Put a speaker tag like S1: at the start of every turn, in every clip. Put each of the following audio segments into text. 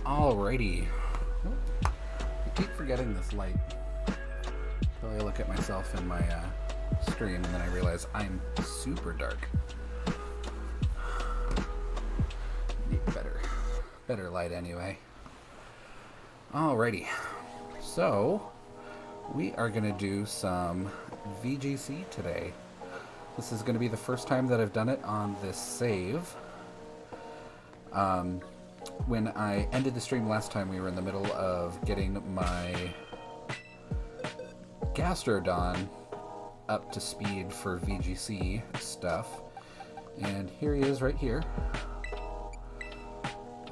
S1: Alrighty. I keep forgetting this light until I look at myself in my stream and then I realize I'm super dark. Need better light anyway. Alrighty, so we are going to do some VGC today. This is going to be the first time that I've done it on this save. When I ended the stream last time, we were in the middle of getting my Gastrodon up to speed for VGC stuff. And here he is right here.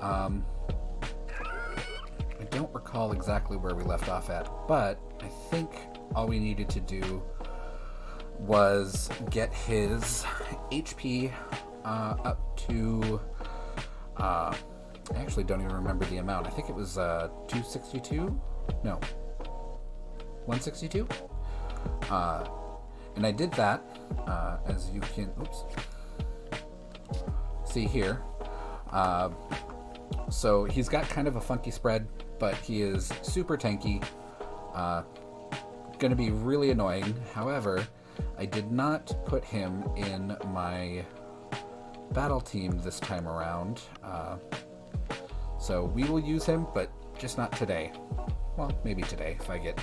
S1: I don't recall exactly where we left off at, but I think all we needed to do was get his HP up to... I actually don't even remember the amount. I think it was 262? No. 162? And I did that, as you can see here. So he's got kind of a funky spread, but he is super tanky. Going to be really annoying. However, I did not put him in my battle team this time around. So we will use him, but just not today. Well, maybe today. If I get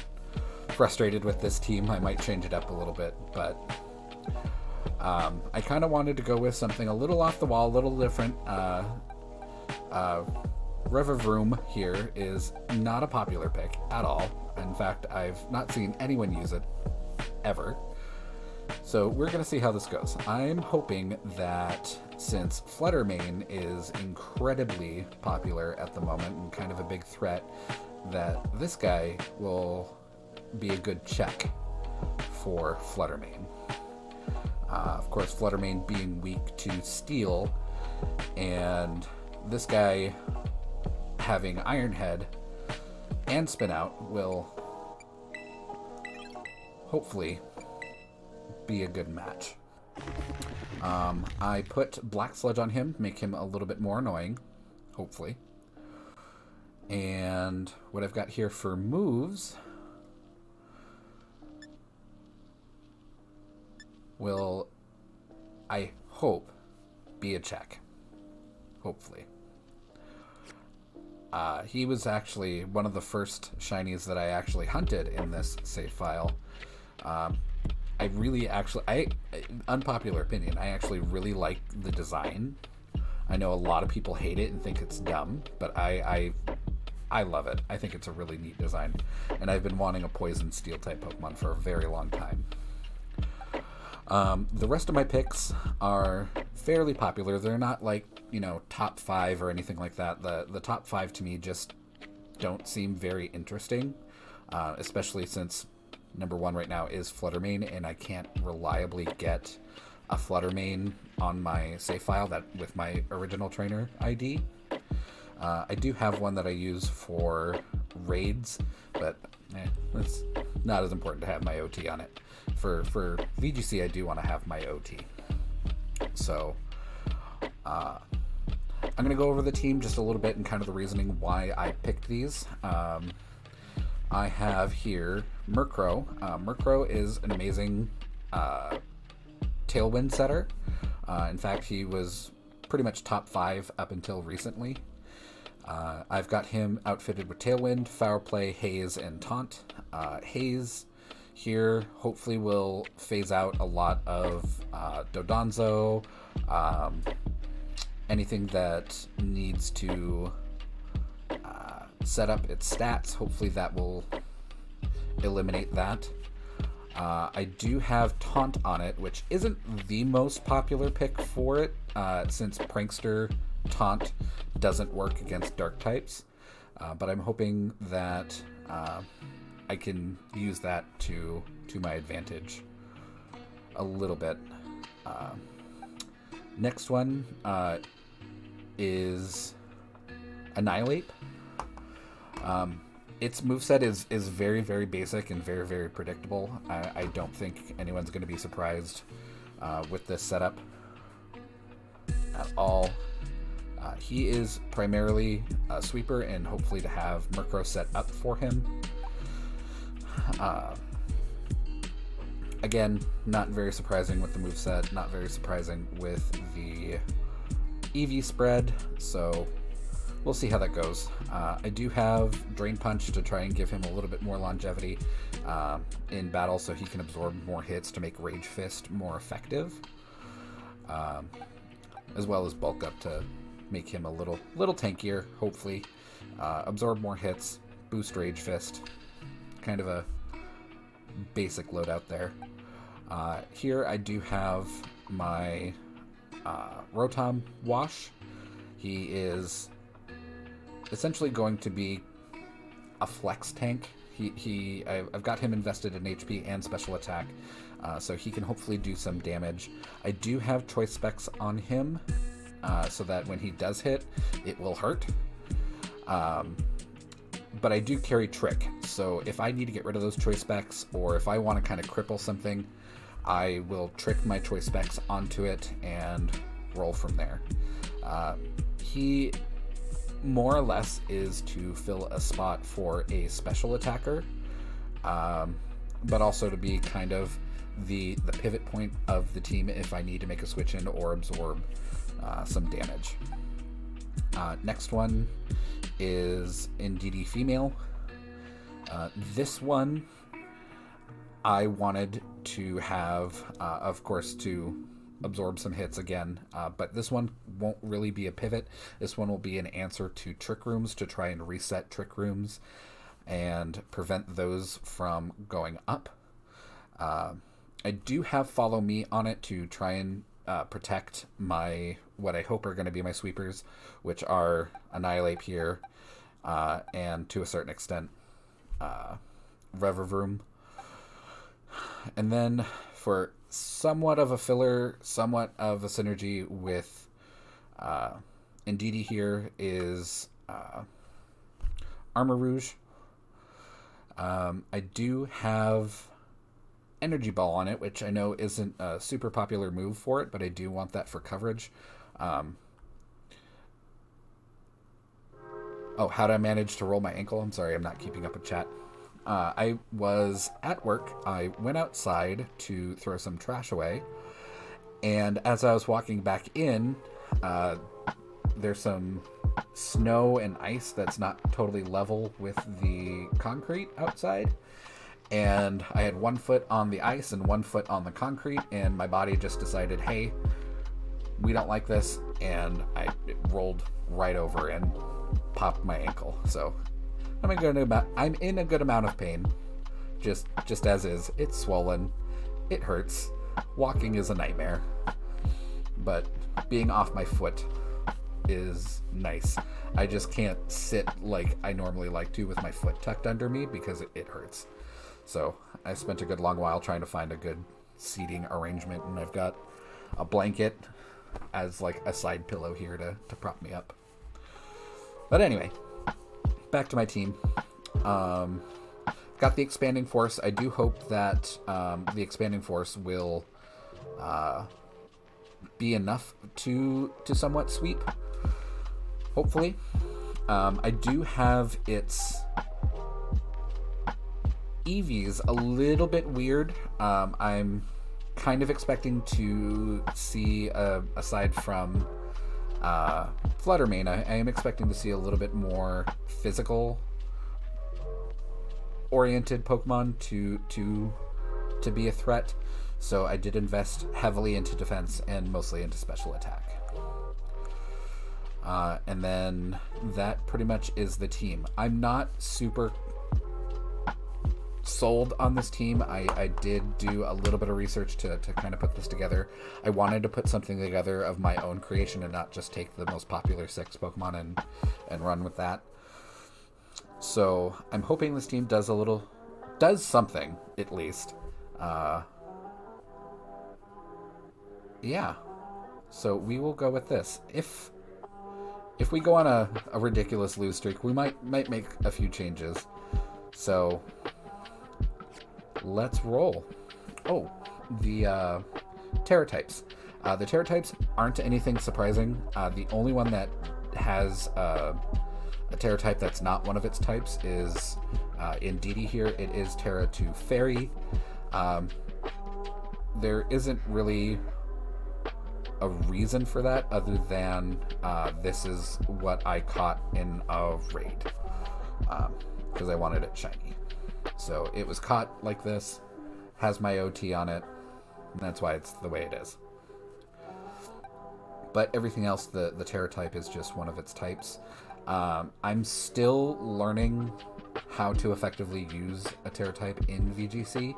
S1: frustrated with this team, I might change it up a little bit. But I kind of wanted to go with something a little off the wall, a little different. Revavroom here is not a popular pick at all. In fact, I've not seen anyone use it ever. So we're going to see how this goes. I'm hoping that since Fluttermane is incredibly popular at the moment and kind of a big threat, that this guy will be a good check for Fluttermane. Of course, Fluttermane being weak to Steel, and this guy having Iron Head and Spin Out will hopefully be a good match. I put Black Sludge on him, make him a little bit more annoying, hopefully. And what I've got here for moves will, I hope, be a check. Hopefully. He was actually one of the first shinies that I actually hunted in this save file. I really unpopular opinion, I actually really like the design. I know a lot of people hate it and think it's dumb, but I love it. I think it's a really neat design. And I've been wanting a Poison Steel type Pokemon for a very long time. The rest of my picks are fairly popular. They're not like, top 5 or anything like that. The top 5 to me just don't seem very interesting, especially since number 1 right now is Fluttermane, and I can't reliably get a Fluttermane on my save file with my original trainer ID. I do have one that I use for raids, but it's not as important to have my OT on it. For VGC, I do want to have my OT. So I'm going to go over the team just a little bit and kind of the reasoning why I picked these. I have here Murkrow. Murkrow is an amazing Tailwind setter. In fact, he was pretty much top 5 up until recently. I've got him outfitted with Tailwind, Foul Play, Haze, and Taunt. Haze here hopefully will phase out a lot of Dodonzo, anything that needs to set up its stats. Hopefully that will eliminate that. I do have Taunt on it, which isn't the most popular pick for it, since Prankster Taunt doesn't work against dark types, but I'm hoping that I can use that to my advantage a little bit. Next one is Annihilate. Its moveset is very, very basic and very, very predictable. I don't think anyone's going to be surprised with this setup at all. He is primarily a sweeper, and hopefully to have Murkrow set up for him. Again, not very surprising with the moveset, not very surprising with the EV spread, so we'll see how that goes. I do have Drain Punch to try and give him a little bit more longevity in battle, so he can absorb more hits to make Rage Fist more effective, as well as Bulk Up to make him a little tankier, hopefully. Absorb more hits, boost Rage Fist, kind of a basic loadout there. Here I do have my Rotom Wash. He is essentially going to be a flex tank. I've got him invested in HP and special attack, so he can hopefully do some damage. I do have choice specs on him, so that when he does hit, it will hurt. But I do carry Trick, so if I need to get rid of those choice specs, or if I want to kind of cripple something, I will trick my choice specs onto it and roll from there. He more or less is to fill a spot for a special attacker, but also to be kind of the pivot point of the team if I need to make a switch in or absorb some damage. Next one is Indeedee Female. This one I wanted to have, of course, to absorb some hits again, but this one won't really be a pivot. This one will be an answer to Trick Rooms, to try and reset Trick Rooms and prevent those from going up. I do have Follow Me on it to try and protect my, what I hope are going to be my sweepers, which are Annihilate here, and to a certain extent Revavroom. And then for somewhat of a filler, somewhat of a synergy with Indeedee here is Armor Rouge. I do have Energy Ball on it, which I know isn't a super popular move for it, but I do want that for coverage. Oh, how'd I manage to roll my ankle? I'm sorry, I'm not keeping up with chat. I was at work. I went outside to throw some trash away, and as I was walking back in, there's some snow and ice that's not totally level with the concrete outside, and I had 1 foot on the ice and 1 foot on the concrete, and my body just decided, hey, we don't like this, and it rolled right over and popped my ankle. So I'm in a good amount of pain, just as is. It's swollen, it hurts. Walking is a nightmare, but being off my foot is nice. I just can't sit like I normally like to with my foot tucked under me because it hurts. So I spent a good long while trying to find a good seating arrangement, and I've got a blanket as like a side pillow here to prop me up. But anyway, back to my team. Got the Expanding Force. I do hope that the Expanding Force will be enough to somewhat sweep, hopefully. I do have its Eevee's a little bit weird. I'm kind of expecting to see, aside from Fluttermane, I am expecting to see a little bit more physical oriented Pokemon to be a threat. So I did invest heavily into defense and mostly into special attack. And then that pretty much is the team. I'm not super sold on this team. I did do a little bit of research to kind of put this together. I wanted to put something together of my own creation and not just take the most popular 6 Pokemon and run with that. So I'm hoping this team does something at least. Yeah. So we will go with this. If we go on a ridiculous lose streak, we might make a few changes. So let's roll. Oh, the Terra types. The Terra types aren't anything surprising. The only one that has a Terra type that's not one of its types is Indeedee here. It is Terra to Fairy. There isn't really a reason for that other than this is what I caught in a raid because I wanted it shiny. So it was caught like this, has my OT on it, and that's why it's the way it is. But everything else, the Terror type is just one of its types. I'm still learning how to effectively use a Terror type in VGC.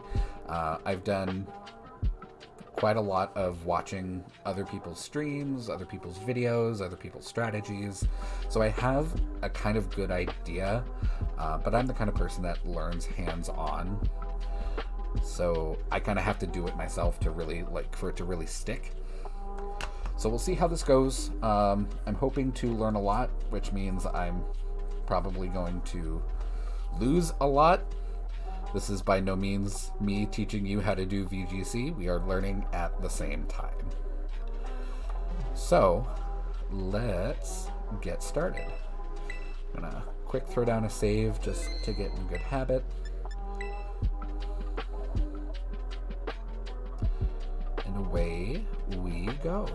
S1: I've done quite a lot of watching other people's streams, other people's videos, other people's strategies. So I have a kind of good idea, but I'm the kind of person that learns hands-on. So I kind of have to do it myself to really, for it to really stick. So we'll see how this goes. I'm hoping to learn a lot, which means I'm probably going to lose a lot. This is by no means me teaching you how to do VGC. We are learning at the same time. So let's get started. I'm gonna quick throw down a save just to get in good habit. And away we go.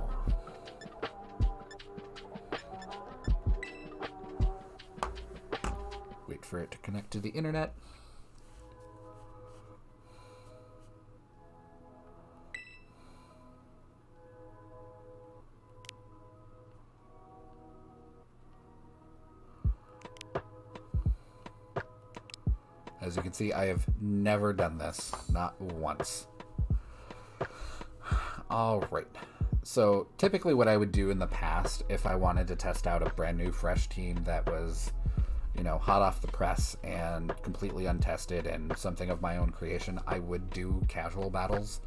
S1: Wait for it to connect to the internet. As you can see, I have never done this, not once. All right. So typically what I would do in the past, if I wanted to test out a brand new fresh team that was, hot off the press and completely untested and something of my own creation, I would do casual battles.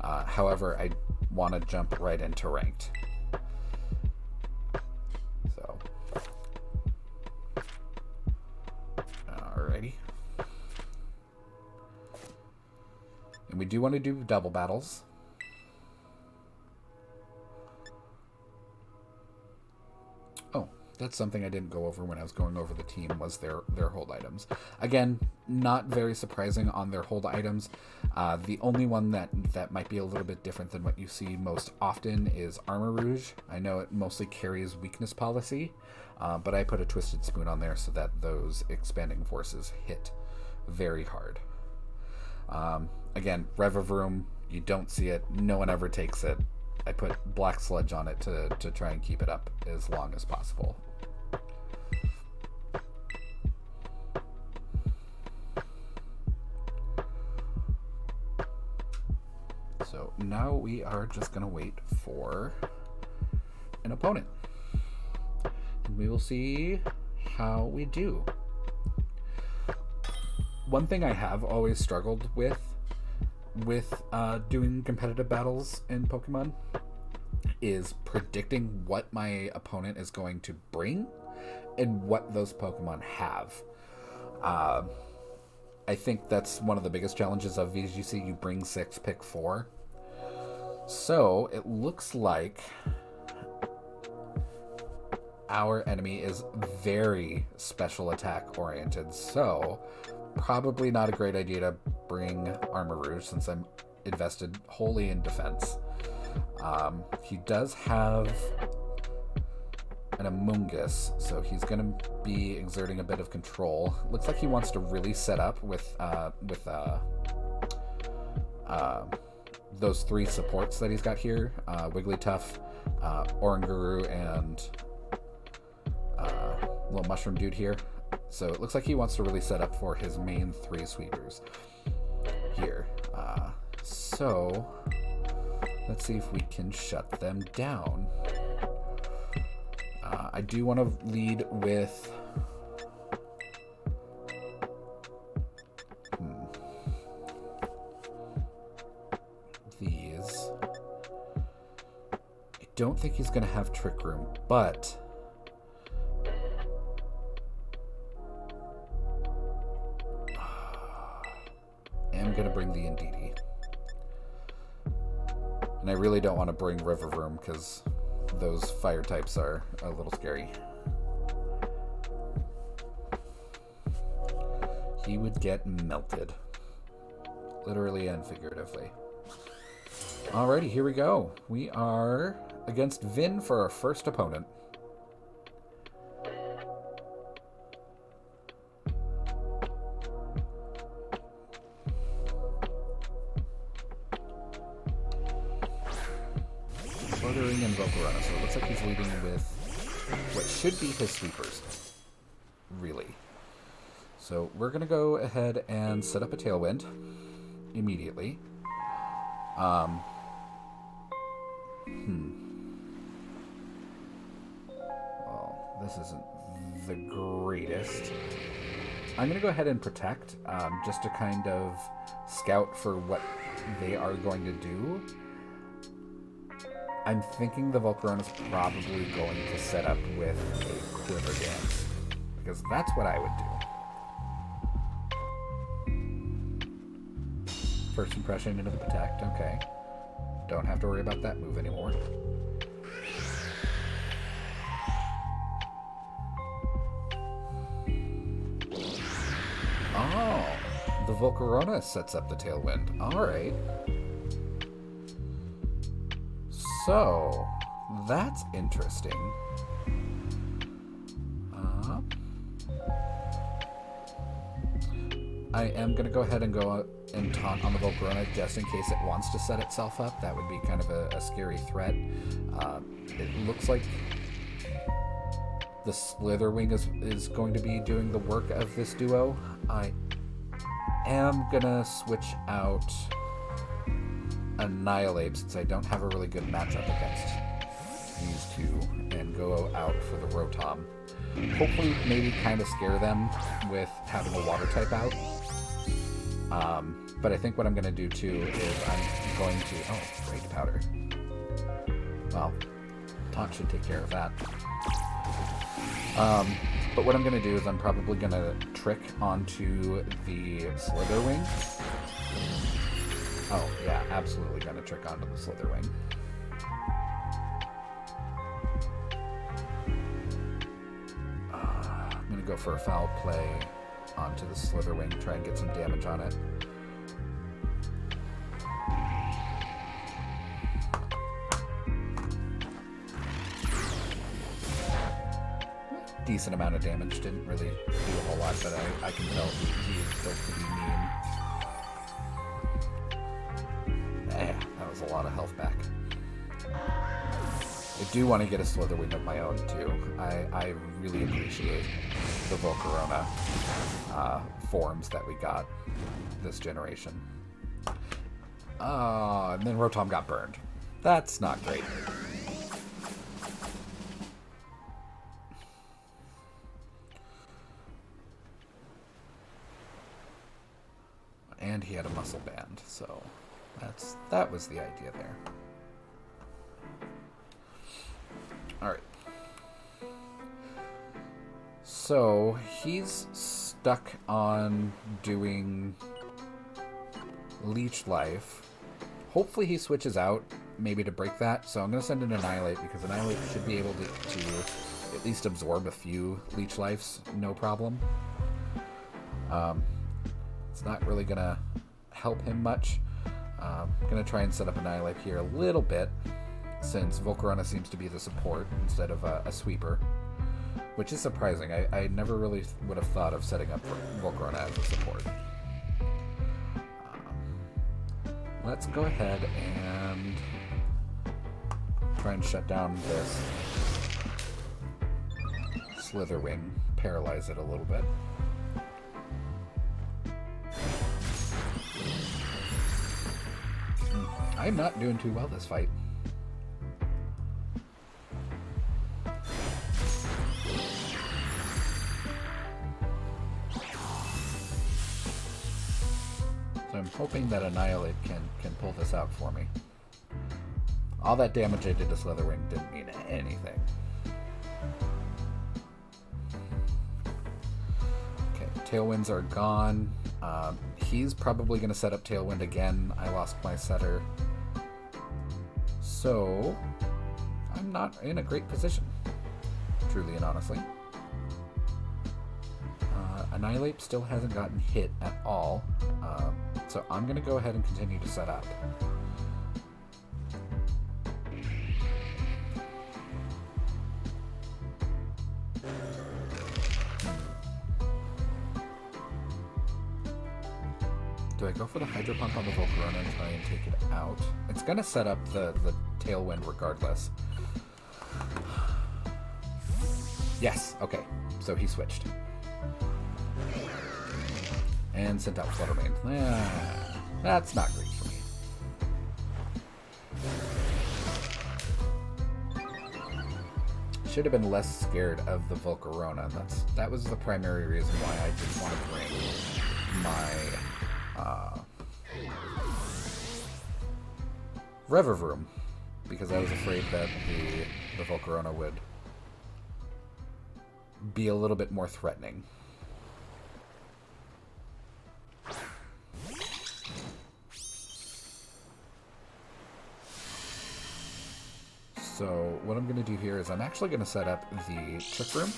S1: However, I want to jump right into ranked. So, alrighty. And we do want to do double battles. Oh, that's something I didn't go over when I was going over the team, was their hold items. Again, not very surprising on their hold items. The only one that might be a little bit different than what you see most often is Armor Rouge. I know it mostly carries weakness policy, but I put a Twisted Spoon on there so that those expanding forces hit very hard. Again, Rev of Room, you don't see it. No one ever takes it. I put Black Sludge on it to try and keep it up as long as possible. So now we are just going to wait for an opponent. And we will see how we do. One thing I have always struggled with doing competitive battles in Pokemon is predicting what my opponent is going to bring and what those Pokemon have. I think that's one of the biggest challenges of VGC. You bring 6, pick 4. So it looks like our enemy is very special attack oriented, so probably not a great idea to bring Armor Rouge since I'm invested wholly in defense. He does have an Amoonguss, so he's going to be exerting a bit of control. Looks like he wants to really set up with those 3 supports that he's got here, Wigglytuff, Oranguru, and little mushroom dude here. So it looks like he wants to really set up for his main 3 sweepers here. So let's see if we can shut them down. I do want to lead with these. I don't think he's going to have Trick Room, but I'm going to bring the Indeedee. And I really don't want to bring River Room because those fire types are a little scary. He would get melted. Literally and figuratively. Alrighty, here we go. We are against Vin for our first opponent. Slithering and Volcarona, so it looks like he's leading with what should be his sweepers. Really. So we're going to go ahead and set up a Tailwind immediately. Well, this isn't the greatest. I'm going to go ahead and Protect, just to kind of scout for what they are going to do. I'm thinking the Volcarona's probably going to set up with a Quiver Dance, because that's what I would do. First impression into the Protect, okay. Don't have to worry about that move anymore. Oh, the Volcarona sets up the Tailwind. Alright. So, that's interesting. I am going to go ahead and go and taunt on the Volcarona just in case it wants to set itself up. That would be kind of a scary threat. It looks like the Slitherwing is going to be doing the work of this duo. I am going to switch out Annihilate since I don't have a really good matchup against these two and go out for the Rotom. Hopefully maybe kind of scare them with having a water type out. But I think what I'm going to do too is I'm going to... Oh, Rage Powder. Well, Taunt should take care of that. But what I'm going to do is I'm probably going to Trick onto the Slitherwing. Oh, yeah, absolutely going to Trick onto the Slitherwing. I'm going to go for a Foul Play onto the Slitherwing, try and get some damage on it. Decent amount of damage, didn't really do a whole lot, but I can tell he is built to be mean. That was a lot of health back. I do want to get a Slitherwing of my own, too. I really appreciate the Volcarona forms that we got this generation. And then Rotom got burned. That's not great. And he had a muscle band, so that was the idea there. Alright. So, he's stuck on doing Leech Life. Hopefully he switches out, maybe to break that. So I'm going to send an Annihilate, because Annihilate should be able to at least absorb a few Leech Lives, no problem. It's not really going to help him much. I'm going to try and set up Annihilate here a little bit, since Volcarona seems to be the support instead of a sweeper, which is surprising. I never really would have thought of setting up Volcarona as a support. Let's go ahead and try and shut down this Slitherwing, paralyze it a little bit. I'm not doing too well this fight. So I'm hoping that Annihilate can pull this out for me. All that damage I did to Slitherwing didn't mean anything. Okay, Tailwinds are gone. He's probably going to set up Tailwind again. I lost my setter. So, I'm not in a great position, truly and honestly. Annihilate still hasn't gotten hit at all, so I'm going to go ahead and continue to set up. Do I go for the Hydro Pump on the Volcarona and try and take it out? It's going to set up the Tailwind regardless. Yes, okay. So he switched. And sent out Flutter Mane. That's not great for me. Should have been less scared of the Volcarona. That was the primary reason why I didn't want to bring my Revivroom, because I was afraid that the Volcarona would be a little bit more threatening. So what I'm going to do here is I'm actually going to set up the Trick Room.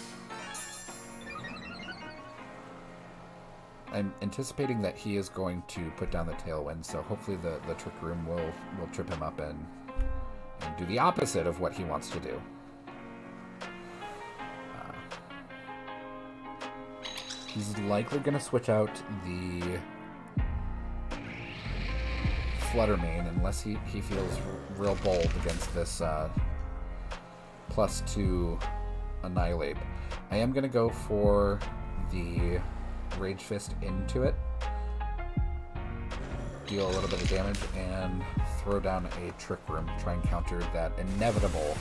S1: I'm anticipating that he is going to put down the Tailwind, so hopefully the Trick Room will trip him up and do the opposite of what he wants to do. He's likely going to switch out the Flutter Mane unless he feels real bold against this +2 Annihilate. I am going to go for the Rage Fist into it, deal a little bit of damage, and throw down a Trick Room to try and counter that inevitable.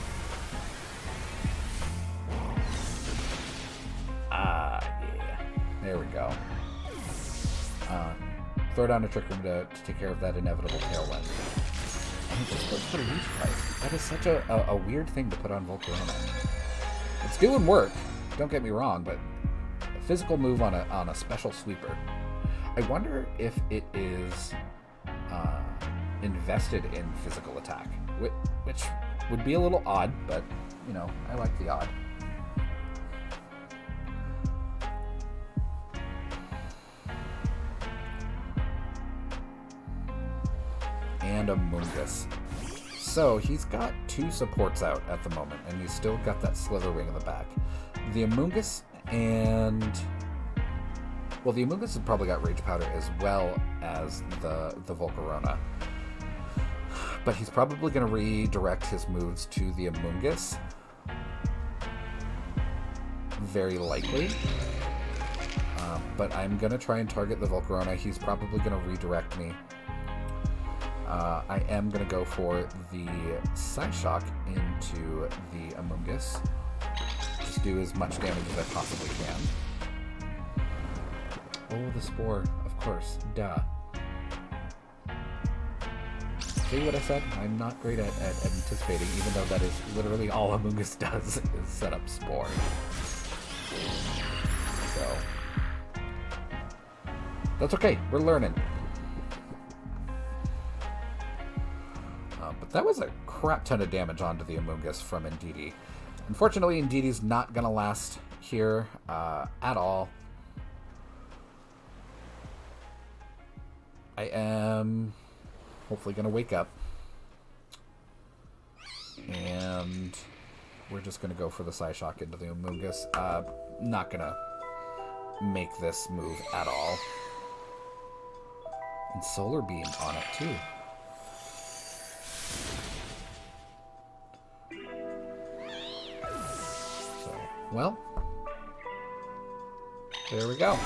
S1: Yeah. There we go. Throw down a Trick Room to take care of that inevitable Tailwind. And he just goes for the Leech Life. That is such a weird thing to put on Volcarona. It's doing work, don't get me wrong, but a physical move on a special sweeper. I wonder if it is invested in physical attack, which would be a little odd, but, you know, I like the odd. And a Mungus. So he's got 2 supports out at the moment, and he's still got that Slitherwing in the back. The Amoonguss and... well, the Amoonguss has probably got Rage Powder as well as the Volcarona. But he's probably going to redirect his moves to the Amoonguss. Very likely. But I'm going to try and target the Volcarona. He's probably going to redirect me. I am going to go for the Psyshock into the Amoonguss. Just do as much damage as I possibly can. Oh, the Spore, of course. Duh. See what I said? I'm not great at anticipating, even though that is literally all Amoonguss does, is set up Spore. So... that's okay, we're learning. But that was a crap ton of damage onto the Amoonguss from Indeedee. Unfortunately, Indeedee's not going to last here at all. I am hopefully going to wake up. And we're just going to go for the Psyshock into the Amoonguss. Not going to make this move at all. And Solar Beam on it, too. Well, there we go.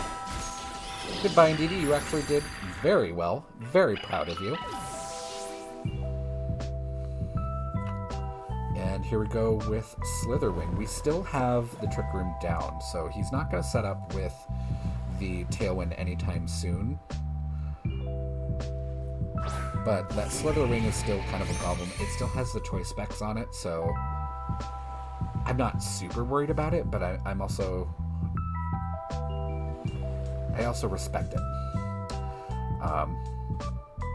S1: Goodbye, Indeedee. You actually did very well. Very proud of you. And here we go with Slitherwing. We still have the Trick Room down, so he's not going to set up with the Tailwind anytime soon. But that Slitherwing is still kind of a problem. It still has the choice specs on it, so I'm not super worried about it, but I also respect it.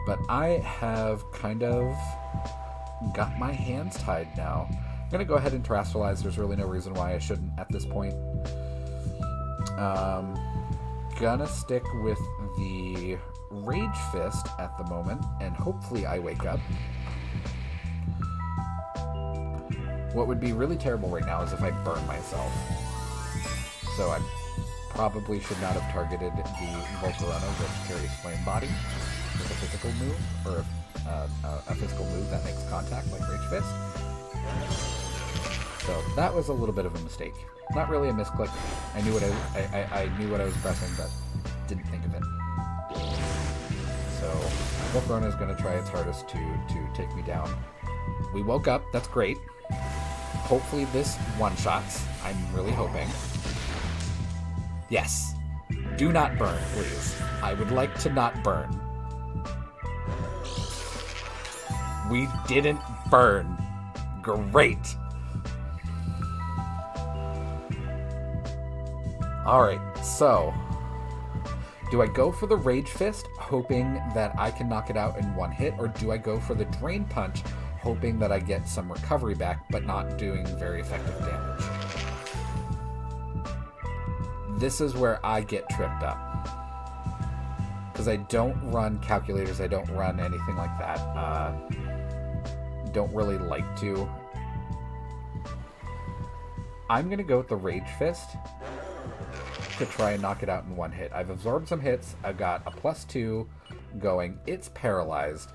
S1: But I have kind of got my hands tied now. I'm going to go ahead and Terastallize. There's really no reason why I shouldn't at this point. Gonna stick with the Rage Fist at the moment, and hopefully I wake up. What would be really terrible right now is if I burn myself. So I'm probably should not have targeted the Volcarona, which carries Flame Body, with a physical move, or a physical move that makes contact, like Rage Fist. So that was a little bit of a mistake. Not really a misclick. I knew what I knew what I was pressing, but didn't think of it. So Volcarona is going to try its hardest to take me down. We woke up. That's great. Hopefully this one-shots. I'm really hoping. Yes. Do not burn, please. I would like to not burn. We didn't burn. Great. Alright, so do I go for the Rage Fist, hoping that I can knock it out in one hit, or do I go for the Drain Punch, hoping that I get some recovery back, but not doing very effective damage? This is where I get tripped up. Because I don't run calculators, I don't run anything like that. Don't really like to. I'm going to go with the Rage Fist to try and knock it out in one hit. I've absorbed some hits. I've got a +2 going. It's paralyzed.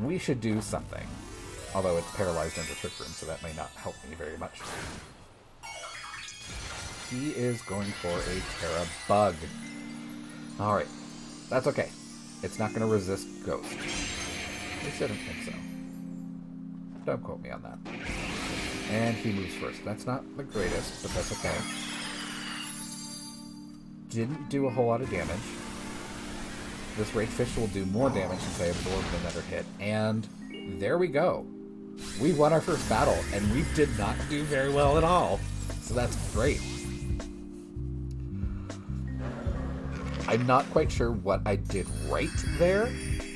S1: We should do something. Although it's paralyzed under Trick Room, so that may not help me very much. He is going for a Terra Bug. Alright. That's okay. It's not going to resist Ghost. At least I don't think so. Don't quote me on that. And he moves first. That's not the greatest, but that's okay. Didn't do a whole lot of damage. This Rage Fish will do more damage since I absorbed another hit. And there we go. We won our first battle, and we did not do very well at all. So that's great. I'm not quite sure what I did right there.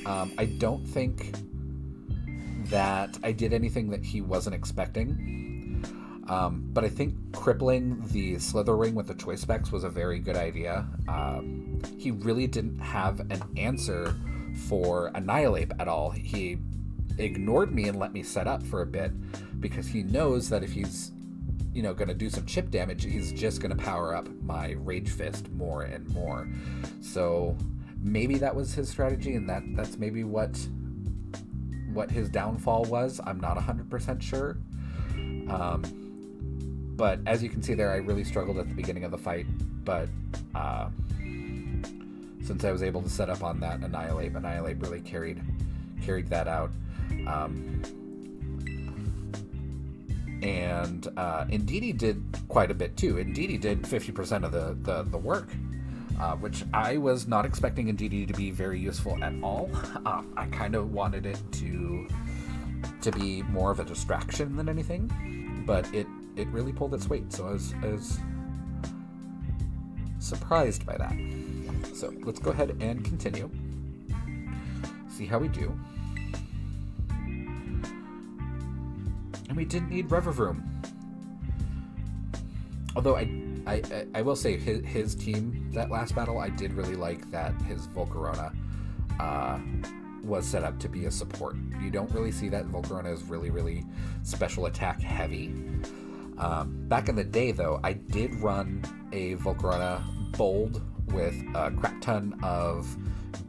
S1: I don't think that I did anything that he wasn't expecting. But I think crippling the Slither Ring with the Choice Specs was a very good idea. He really didn't have an answer for Annihilate at all. He ignored me and let me set up for a bit because he knows that if he's, going to do some chip damage, he's just going to power up my Rage Fist more and more. So maybe that was his strategy, and that's maybe what his downfall was. I'm not 100% sure. But as you can see there, I really struggled at the beginning of the fight, but since I was able to set up on that Annihilate really carried that out. And Indeedee did quite a bit too. Indeedee did 50% of the work, which I was not expecting Indeedee to be very useful at all. I kind of wanted it to be more of a distraction than anything, but it really pulled its weight, so I was surprised by that. So let's go ahead and continue. See how we do. And we didn't need Revavroom. Although I will say his team, that last battle, I did really like that his Volcarona was set up to be a support. You don't really see that. Volcarona is really, really special attack heavy. Back in the day, though, I did run a Volcarona Bold with a crap ton of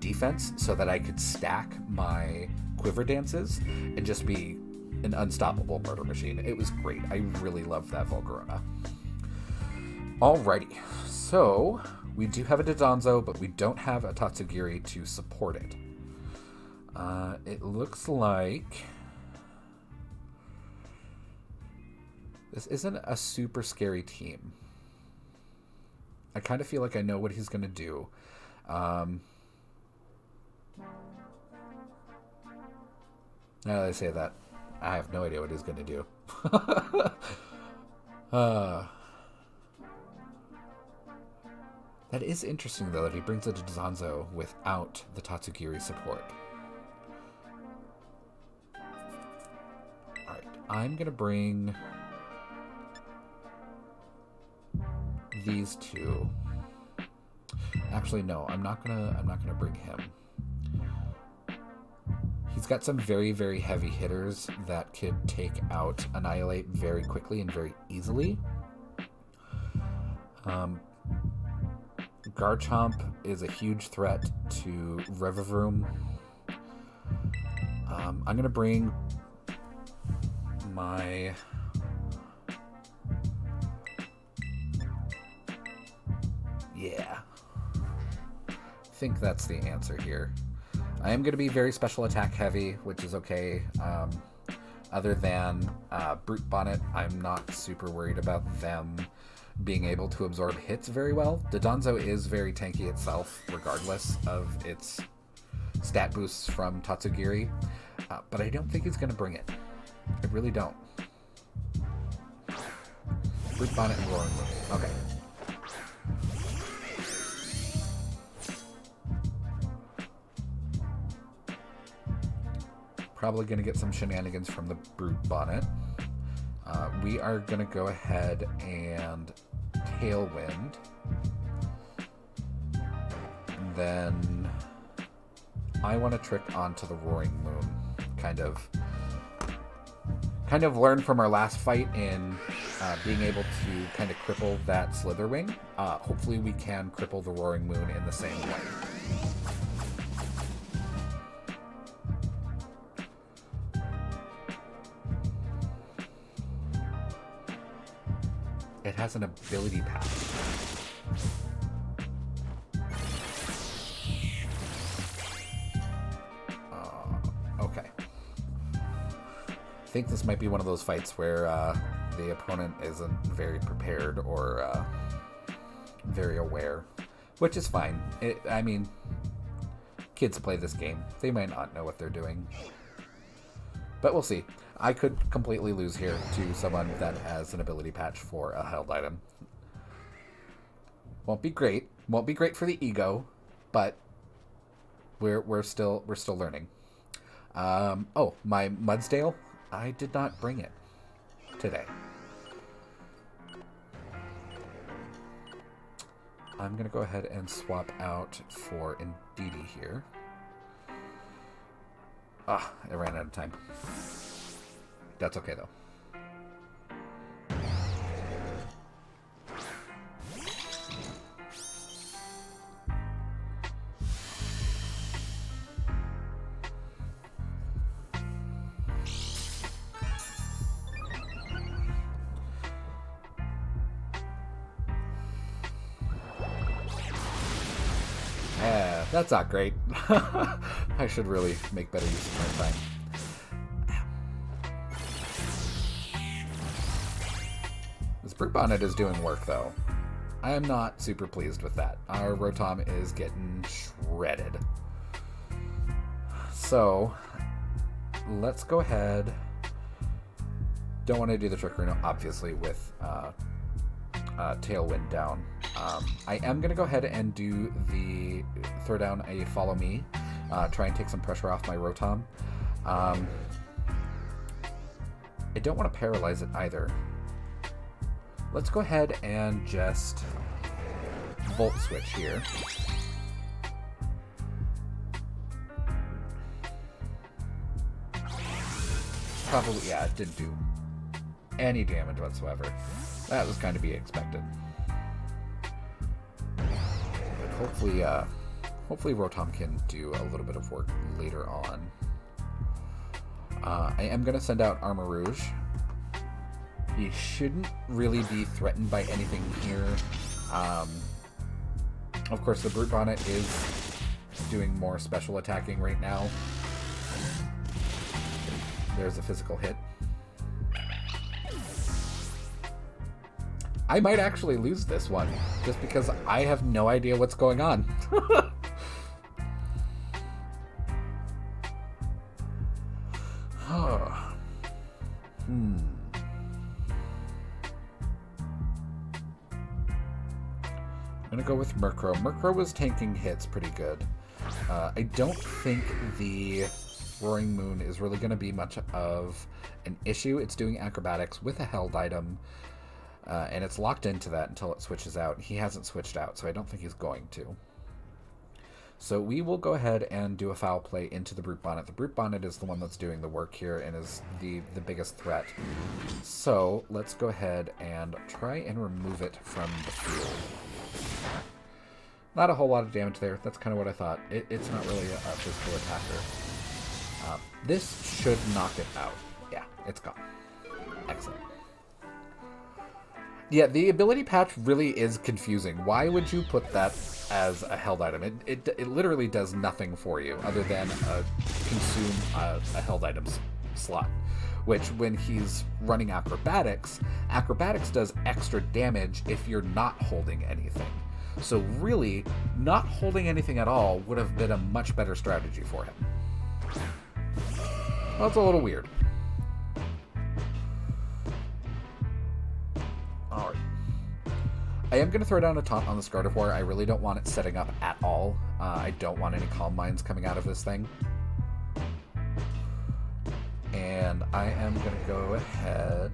S1: defense so that I could stack my Quiver Dances and just be an unstoppable murder machine. It was great. I really loved that Volcarona. Alrighty, so we do have a Dodonzo, but we don't have a Tatsugiri to support it. It looks like this isn't a super scary team. I kind of feel like I know what he's going to do. Now that I say that, I have no idea what he's going to do. That is interesting, though, that he brings a Dodonzo without the Tatsugiri support. Alright, I'm going to bring these two. Actually, no, I'm not gonna bring him. He's got some very, very heavy hitters that could take out Annihilate very quickly and very easily. Garchomp is a huge threat to Revavroom. I'm going to bring my... Yeah. I think that's the answer here. I am going to be very special attack heavy, which is okay. Other than Brute Bonnet, I'm not super worried about them being able to absorb hits very well. Dodonzo is very tanky itself, regardless of its stat boosts from Tatsugiri, but I don't think he's going to bring it. I really don't. Brute Bonnet and Roaring Moon. Okay. Probably going to get some shenanigans from the Brute Bonnet. We are going to go ahead and Tailwind. And then I want to trick onto the Roaring Moon. Kind of learn from our last fight in being able to kind of cripple that Slitherwing. Hopefully we can cripple the Roaring Moon in the same way. It has an ability path. Okay. I think this might be one of those fights where the opponent isn't very prepared or very aware, which is fine. I mean, kids play this game. They might not know what they're doing. But we'll see. I could completely lose here to someone that has an ability patch for a held item. Won't be great. Won't be great for the ego, but we're still learning. Oh, my Mudsdale. I did not bring it today. I'm gonna go ahead and swap out for Indeedee here. I ran out of time. That's okay, though. That's not great. I should really make better use of my time. This Brute Bonnet is doing work, though. I am not super pleased with that. Our Rotom is getting shredded. So, let's go ahead. Don't want to do the trickery, obviously, with Tailwind down. I am going to go ahead and do the throw down a Follow Me. Try and take some pressure off my Rotom. I don't want to paralyze it either. Let's go ahead and just Volt Switch here. Probably, yeah, it didn't do any damage whatsoever. That was kind of be expected. But hopefully Rotom can do a little bit of work later on. I am going to send out Armarouge. He shouldn't really be threatened by anything here. Of course, the Brute Bonnet is doing more special attacking right now. There's a physical hit. I might actually lose this one, just because I have no idea what's going on. I'm gonna go with Murkrow. Murkrow was tanking hits pretty good. I don't think the Roaring Moon is really going to be much of an issue. It's doing acrobatics with a held item, and it's locked into that until it switches out. He hasn't switched out, so I don't think he's going to. So we will go ahead and do a foul play into the Brute Bonnet. The Brute Bonnet is the one that's doing the work here and is the biggest threat. So let's go ahead and try and remove it from the field. Not a whole lot of damage there. That's kind of what I thought. It's not really a physical attacker. This should knock it out. Yeah, it's gone. Excellent. Yeah, the ability patch really is confusing. Why would you put that as a held item? It literally does nothing for you other than consume a held item slot. Which, when he's running acrobatics, acrobatics does extra damage if you're not holding anything. So really, not holding anything at all would have been a much better strategy for him. Well, it's a little weird. Alright. I am going to throw down a taunt on the Scardivoir. I really don't want it setting up at all. I don't want any Calm Minds coming out of this thing. And I am going to go ahead...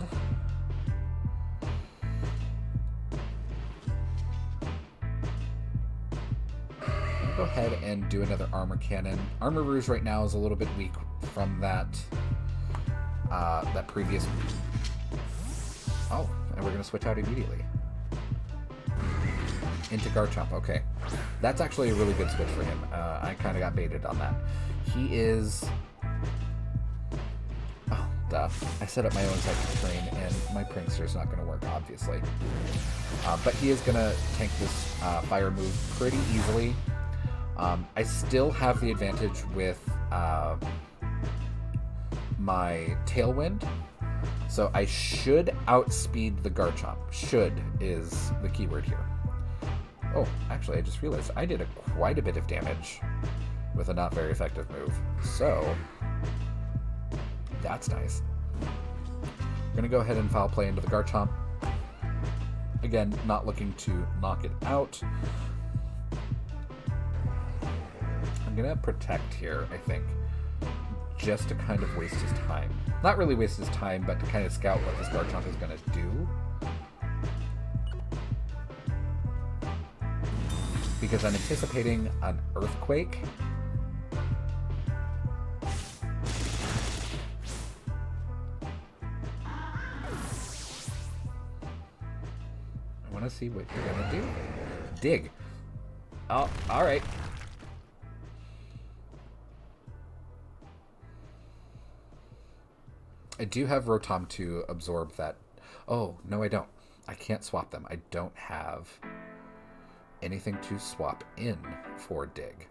S1: go ahead and do another Armor Cannon. Armor Rouge right now is a little bit weak from that previous... Oh, and we're going to switch out immediately. Into Garchomp, okay. That's actually a really good switch for him. I kind of got baited on that. He is... Oh, duh. I set up my own psychic train, and my Prankster's not going to work, obviously. But he is going to tank this fire move pretty easily. I still have the advantage with my Tailwind, so I should outspeed the Garchomp. Should is the keyword here. Oh, actually, I just realized I did quite a bit of damage with a not very effective move, so that's nice. I'm going to go ahead and foul play into the Garchomp. Again, not looking to knock it out. I'm going to protect here, I think, just to kind of waste his time. Not really waste his time, but to kind of scout what this Garchomp is going to do. Because I'm anticipating an Earthquake. I want to see what you're going to do. Dig. Oh, alright. I do have Rotom to absorb that. Oh, no I don't. I can't swap them. I don't have anything to swap in for Dig.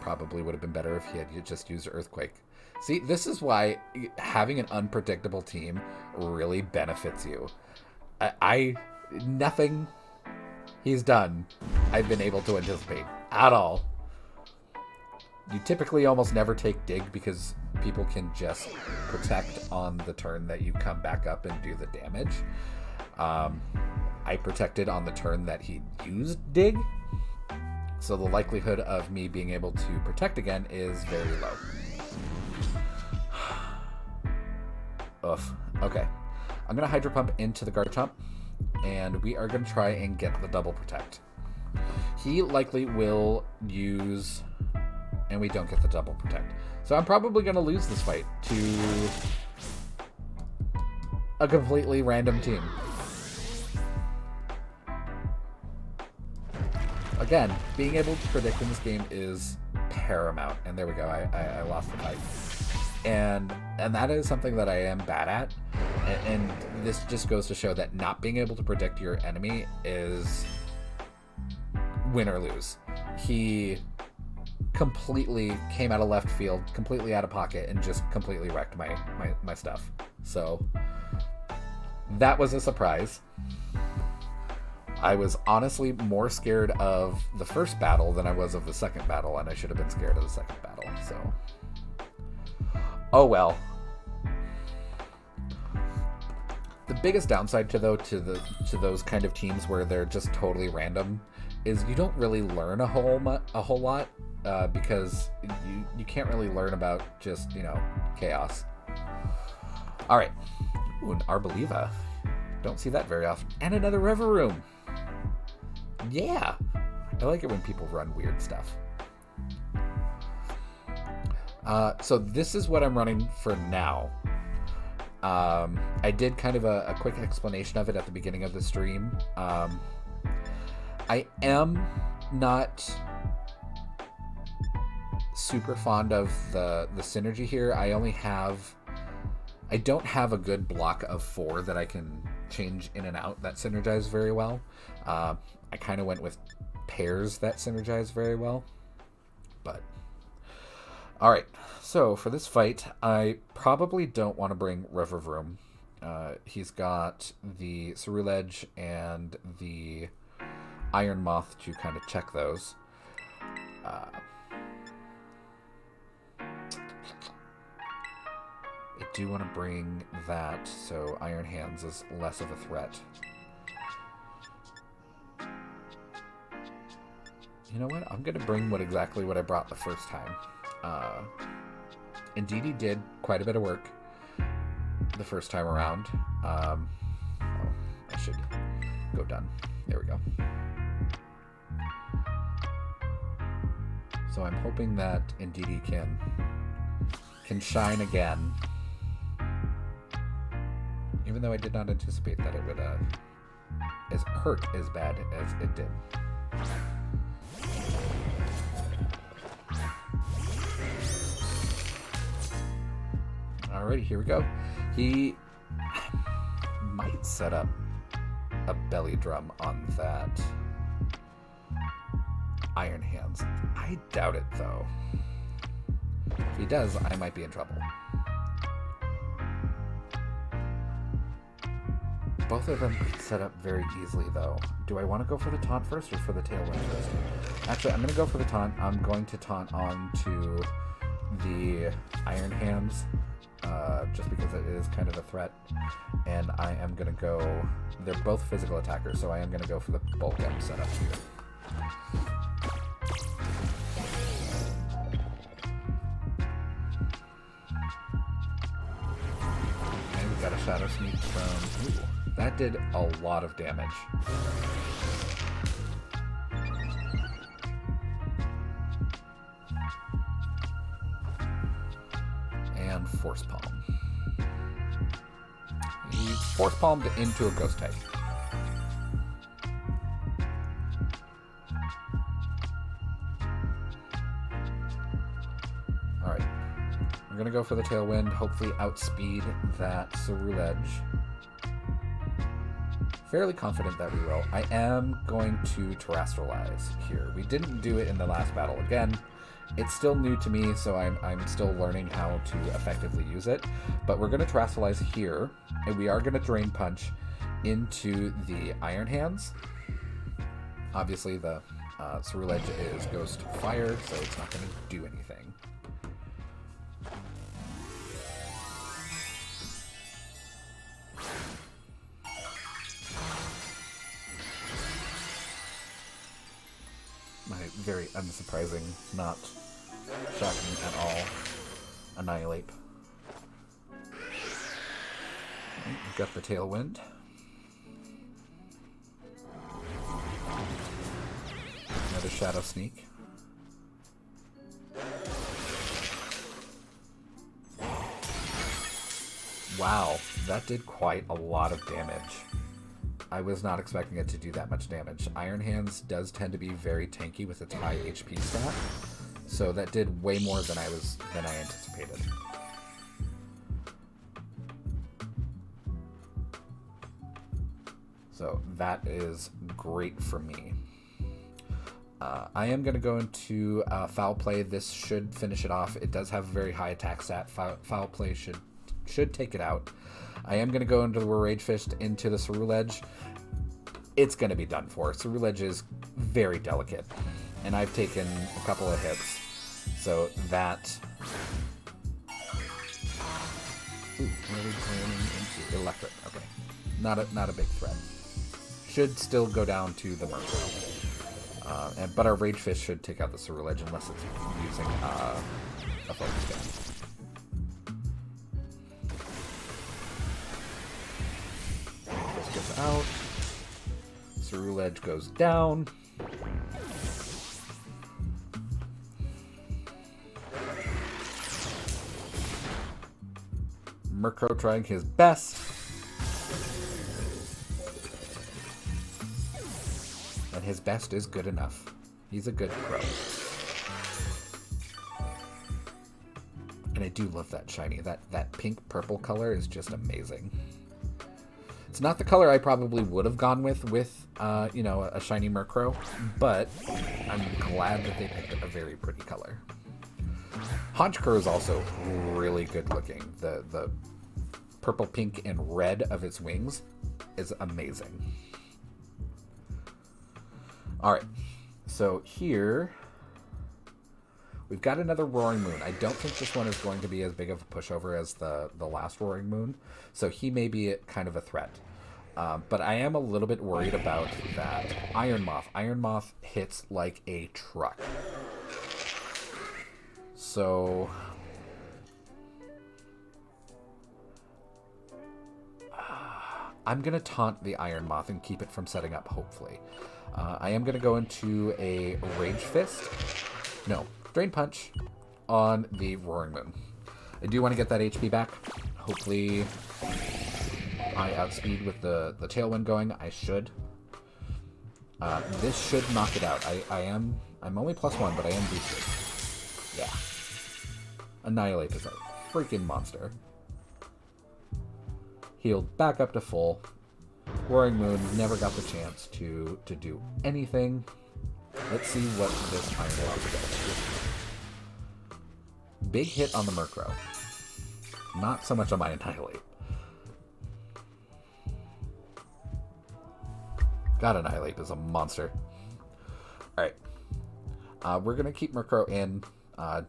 S1: Probably would have been better if he had just used Earthquake. See, this is why having an unpredictable team really benefits you. Nothing he's done I've been able to anticipate at all. You typically almost never take Dig because people can just protect on the turn that you come back up and do the damage. I protected on the turn that he used Dig, so the likelihood of me being able to protect again is very low. Ugh. Okay. I'm going to Hydro Pump into the Garchomp, and we are going to try and get the double protect. He likely will use... And we don't get the double protect. So I'm probably going to lose this fight to a completely random team. Again, being able to predict in this game is paramount. And there we go. I lost the fight. And that is something that I am bad at. And this just goes to show that not being able to predict your enemy is win or lose. He completely came out of left field, completely out of pocket, and just completely wrecked my stuff. So that was a surprise. I was honestly more scared of the first battle than I was of the second battle, and I should have been scared of the second battle. So, oh well. The biggest downside to those kind of teams where they're just totally random is you don't really learn a whole lot. Because you can't really learn about just, chaos. Alright. Ooh, an Arboliva. Don't see that very often. And another Reveroom. Yeah. I like it when people run weird stuff. So this is what I'm running for now. I did kind of a quick explanation of it at the beginning of the stream. I am not super fond of the synergy here. I don't have a good block of 4 that I can change in and out that synergize very well. I kind of went with pairs that synergize very well. But alright, so for this fight, I probably don't want to bring River Vroom. He's got the Ceruledge and the Iron Moth to kind of check those. I do want to bring that, so Iron Hands is less of a threat. You know what? I'm going to bring exactly what I brought the first time. Indeedee did quite a bit of work the first time around. Oh, I should go done. There we go. So I'm hoping that Indeedee can shine again. Even though I did not anticipate that it would hurt as bad as it did. Alrighty, here we go. He might set up a belly drum on that Iron Hands. I doubt it, though. If he does, I might be in trouble. Both of them set up very easily, though. Do I want to go for the taunt first or for the tailwind first? Actually, I'm going to go for the taunt. I'm going to taunt on to the Iron Hands, just because it is kind of a threat. And I am going to go... They're both physical attackers, so I am going to go for the bulk M setup here. And we've got a Shadow Sneak from... Ooh. That did a lot of damage. And Force Palm. He Force Palmed into a Ghost type. Alright. We're going to go for the Tailwind, hopefully outspeed that Ceruledge. Fairly confident that we will. I am going to Terrestrialize here. We didn't do it in the last battle again. It's still new to me, so I'm still learning how to effectively use it. But we're going to Terrestrialize here, and we are going to Drain Punch into the Iron Hands. Obviously, the Ceruledge is Ghost Fire, so it's not going to do anything. Very unsurprising, not shocking at all. Annihilate. We've got the Tailwind. Another Shadow Sneak. Wow, that did quite a lot of damage. I was not expecting it to do that much damage. Iron Hands does tend to be very tanky with its high HP stat, so that did way more than I anticipated. So that is great for me. I am going to go into Foul Play. This should finish it off. It does have a very high attack stat. Foul Play should take it out. I am going to go into the Rage Fist into the Ceruledge. It's going to be done for. Ceruledge is very delicate, and I've taken a couple of hits, so that... Ooh, what are we turning into? Electric. Okay, not a big threat. Should still go down to the Murkrow. But our Rage Fist should take out the Ceruledge unless it's using a focus gun. Goes out. Ceruledge goes down. Murkrow trying his best. And his best is good enough. He's a good crow. And I do love that shiny. That pink-purple color is just amazing. It's not the color I probably would have gone with you know, a shiny Murkrow, but I'm glad that they picked a very pretty color. Honchkrow is also really good looking. The purple, pink, and red of its wings is amazing. Alright, so here we've got another Roaring Moon. I don't think this one is going to be as big of a pushover as the last Roaring Moon, so he may be kind of a threat. But I am a little bit worried about that Iron Moth. Iron Moth hits like a truck. So I'm going to taunt the Iron Moth and keep it from setting up, hopefully. I am going to go into a Rage Fist. No, Drain Punch on the Roaring Moon. I do want to get that HP back. Hopefully I outspeed with the Tailwind going. I should. This should knock it out. I'm only +1, but I am boosted. Yeah. Annihilate is a freaking monster. Healed back up to full. Roaring Moon never got the chance to do anything. Let's see what this Iron Moth does. Big hit on the Murkrow. Not so much on my Annihilate. God, Annihilate is a monster. Alright. We're going to keep Murkrow in.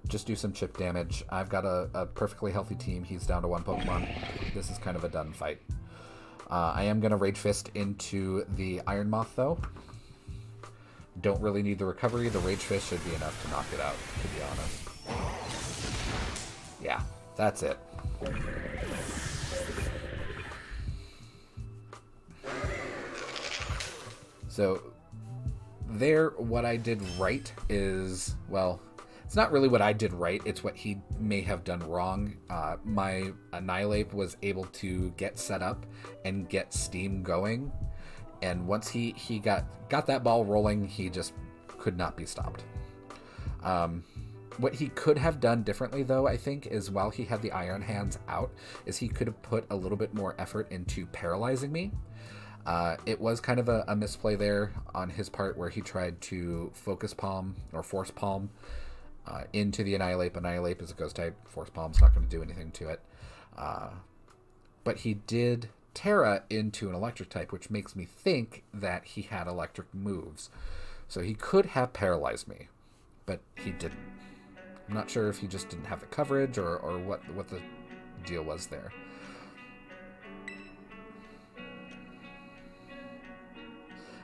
S1: Just do some chip damage. I've got a perfectly healthy team. He's down to 1 Pokemon. This is kind of a done fight. I am going to Rage Fist into the Iron Moth, though. Don't really need the recovery. The Rage Fist should be enough to knock it out, to be honest. Yeah, that's it. So, there, what I did right is, well, it's not really what I did right, it's what he may have done wrong. My Annihilate was able to get set up and get steam going, and once he got that ball rolling, he just could not be stopped. What he could have done differently, though, I think, is while he had the Iron Hands out, is he could have put a little bit more effort into paralyzing me. It was kind of a misplay there on his part where he tried to Focus Palm or Force Palm into the Annihilate. Annihilate is a Ghost type. Force Palm's not going to do anything to it. But he did Terra into an Electric type, which makes me think that he had electric moves. So he could have paralyzed me, but he didn't. I'm not sure if he just didn't have the coverage or what the deal was there.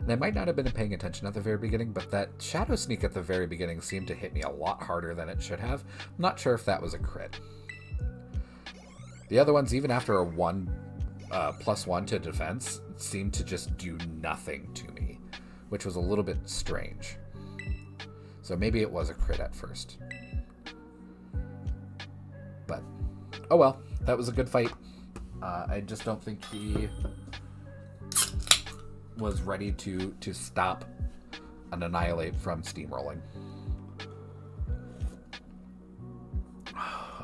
S1: And I might not have been paying attention at the very beginning, but that Shadow Sneak at the very beginning seemed to hit me a lot harder than it should have. I'm not sure if that was a crit. The other ones, even after a +1 to defense, seemed to just do nothing to me, which was a little bit strange. So maybe it was a crit at first. But, oh well, that was a good fight. I just don't think he was ready to stop an Annihilate from steamrolling.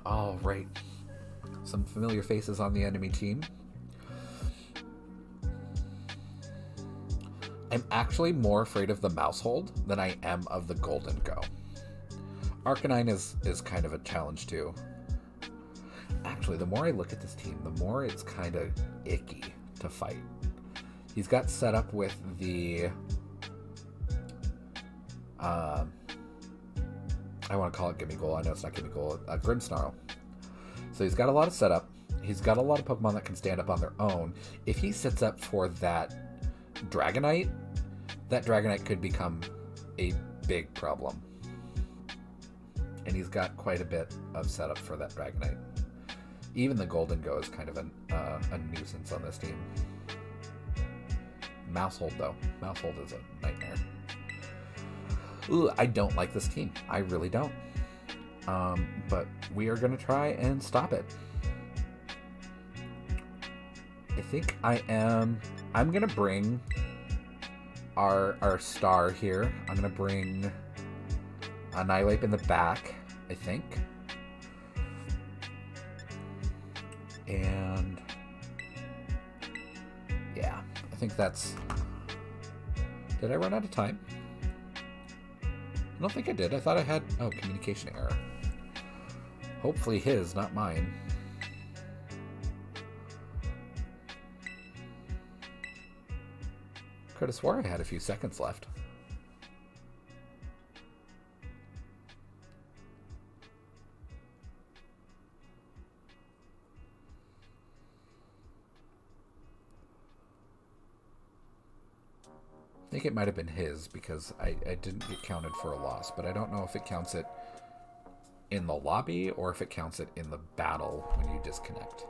S1: All right. Some familiar faces on the enemy team. I'm actually more afraid of the Mousehold than I am of the Golden Go. Arcanine is kind of a challenge too. Actually, the more I look at this team, the more it's kind of icky to fight. He's got set up with the, I want to call it Gimme Goal. I know it's not Gimme Goal. Grimmsnarl. So he's got a lot of setup. He's got a lot of Pokemon that can stand up on their own. If he sets up for that Dragonite, that Dragonite could become a big problem. And he's got quite a bit of setup for that Dragonite. Even the Golden Go is kind of a nuisance on this team. Mousehold, though. Mousehold is a nightmare. Ooh, I don't like this team. I really don't. But we are going to try and stop it. think I'm gonna bring our star here. I'm gonna bring Annihilate in the back, I think. And yeah, I think that's... Did I run out of time? I don't think I did. I thought I had... Oh, communication error. Hopefully his, not mine. Could have swore I had a few seconds left. I think it might have been his because I didn't get counted for a loss, but I don't know if it counts it in the lobby or if it counts it in the battle when you disconnect.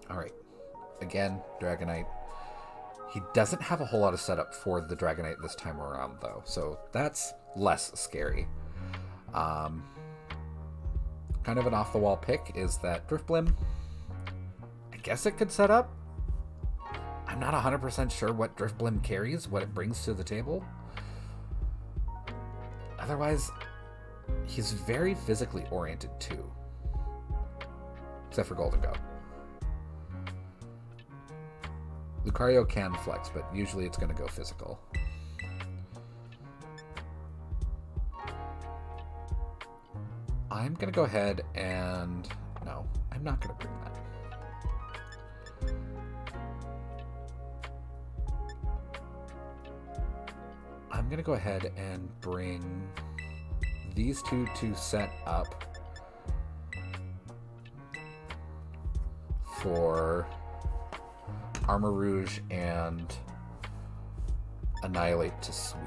S1: Alright. Again, Dragonite. He doesn't have a whole lot of setup for the Dragonite this time around, though, so that's less scary. Kind of an off-the-wall pick is that Drifblim. I guess it could set up. I'm not 100% sure what Drifblim carries, what it brings to the table. Otherwise, he's very physically oriented, too. Except for Golden Go. Lucario can flex, but usually it's going to go physical. I'm going to go ahead and... No, I'm not going to bring that. I'm going to go ahead and bring these two to set up for Armor Rouge and Annihilate to sweep.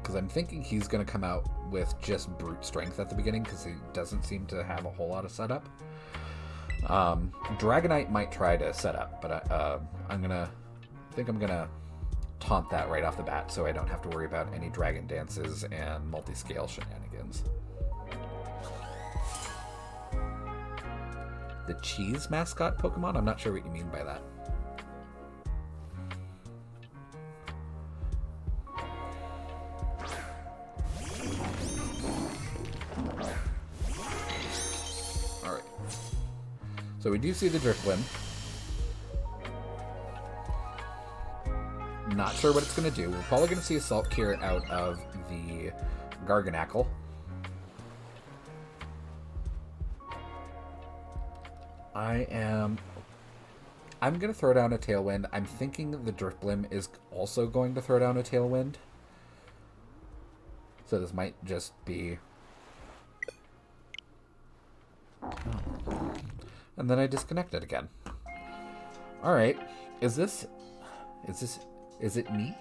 S1: Because I'm thinking he's going to come out with just brute strength at the beginning because he doesn't seem to have a whole lot of setup. Dragonite might try to set up, but I'm going to taunt that right off the bat so I don't have to worry about any dragon dances and multi-scale shenanigans. The cheese mascot Pokemon? I'm not sure what you mean by that. Alright. So we do see the Drifblim. Not sure what it's going to do. We're probably going to see Assault Cure out of the Garganacl. I'm going to throw down a Tailwind. I'm thinking the Drifblim is also going to throw down a Tailwind. So this might just be... And then I disconnect it again. Alright. Is it me?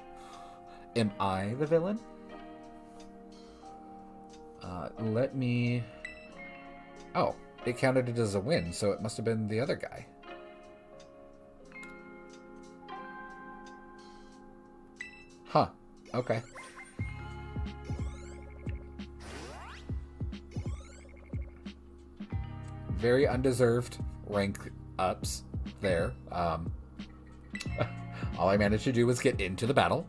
S1: Am I the villain? Let me... Oh, it counted it as a win, so it must have been the other guy. Huh. Okay. Very undeserved rank ups there. All I managed to do was get into the battle.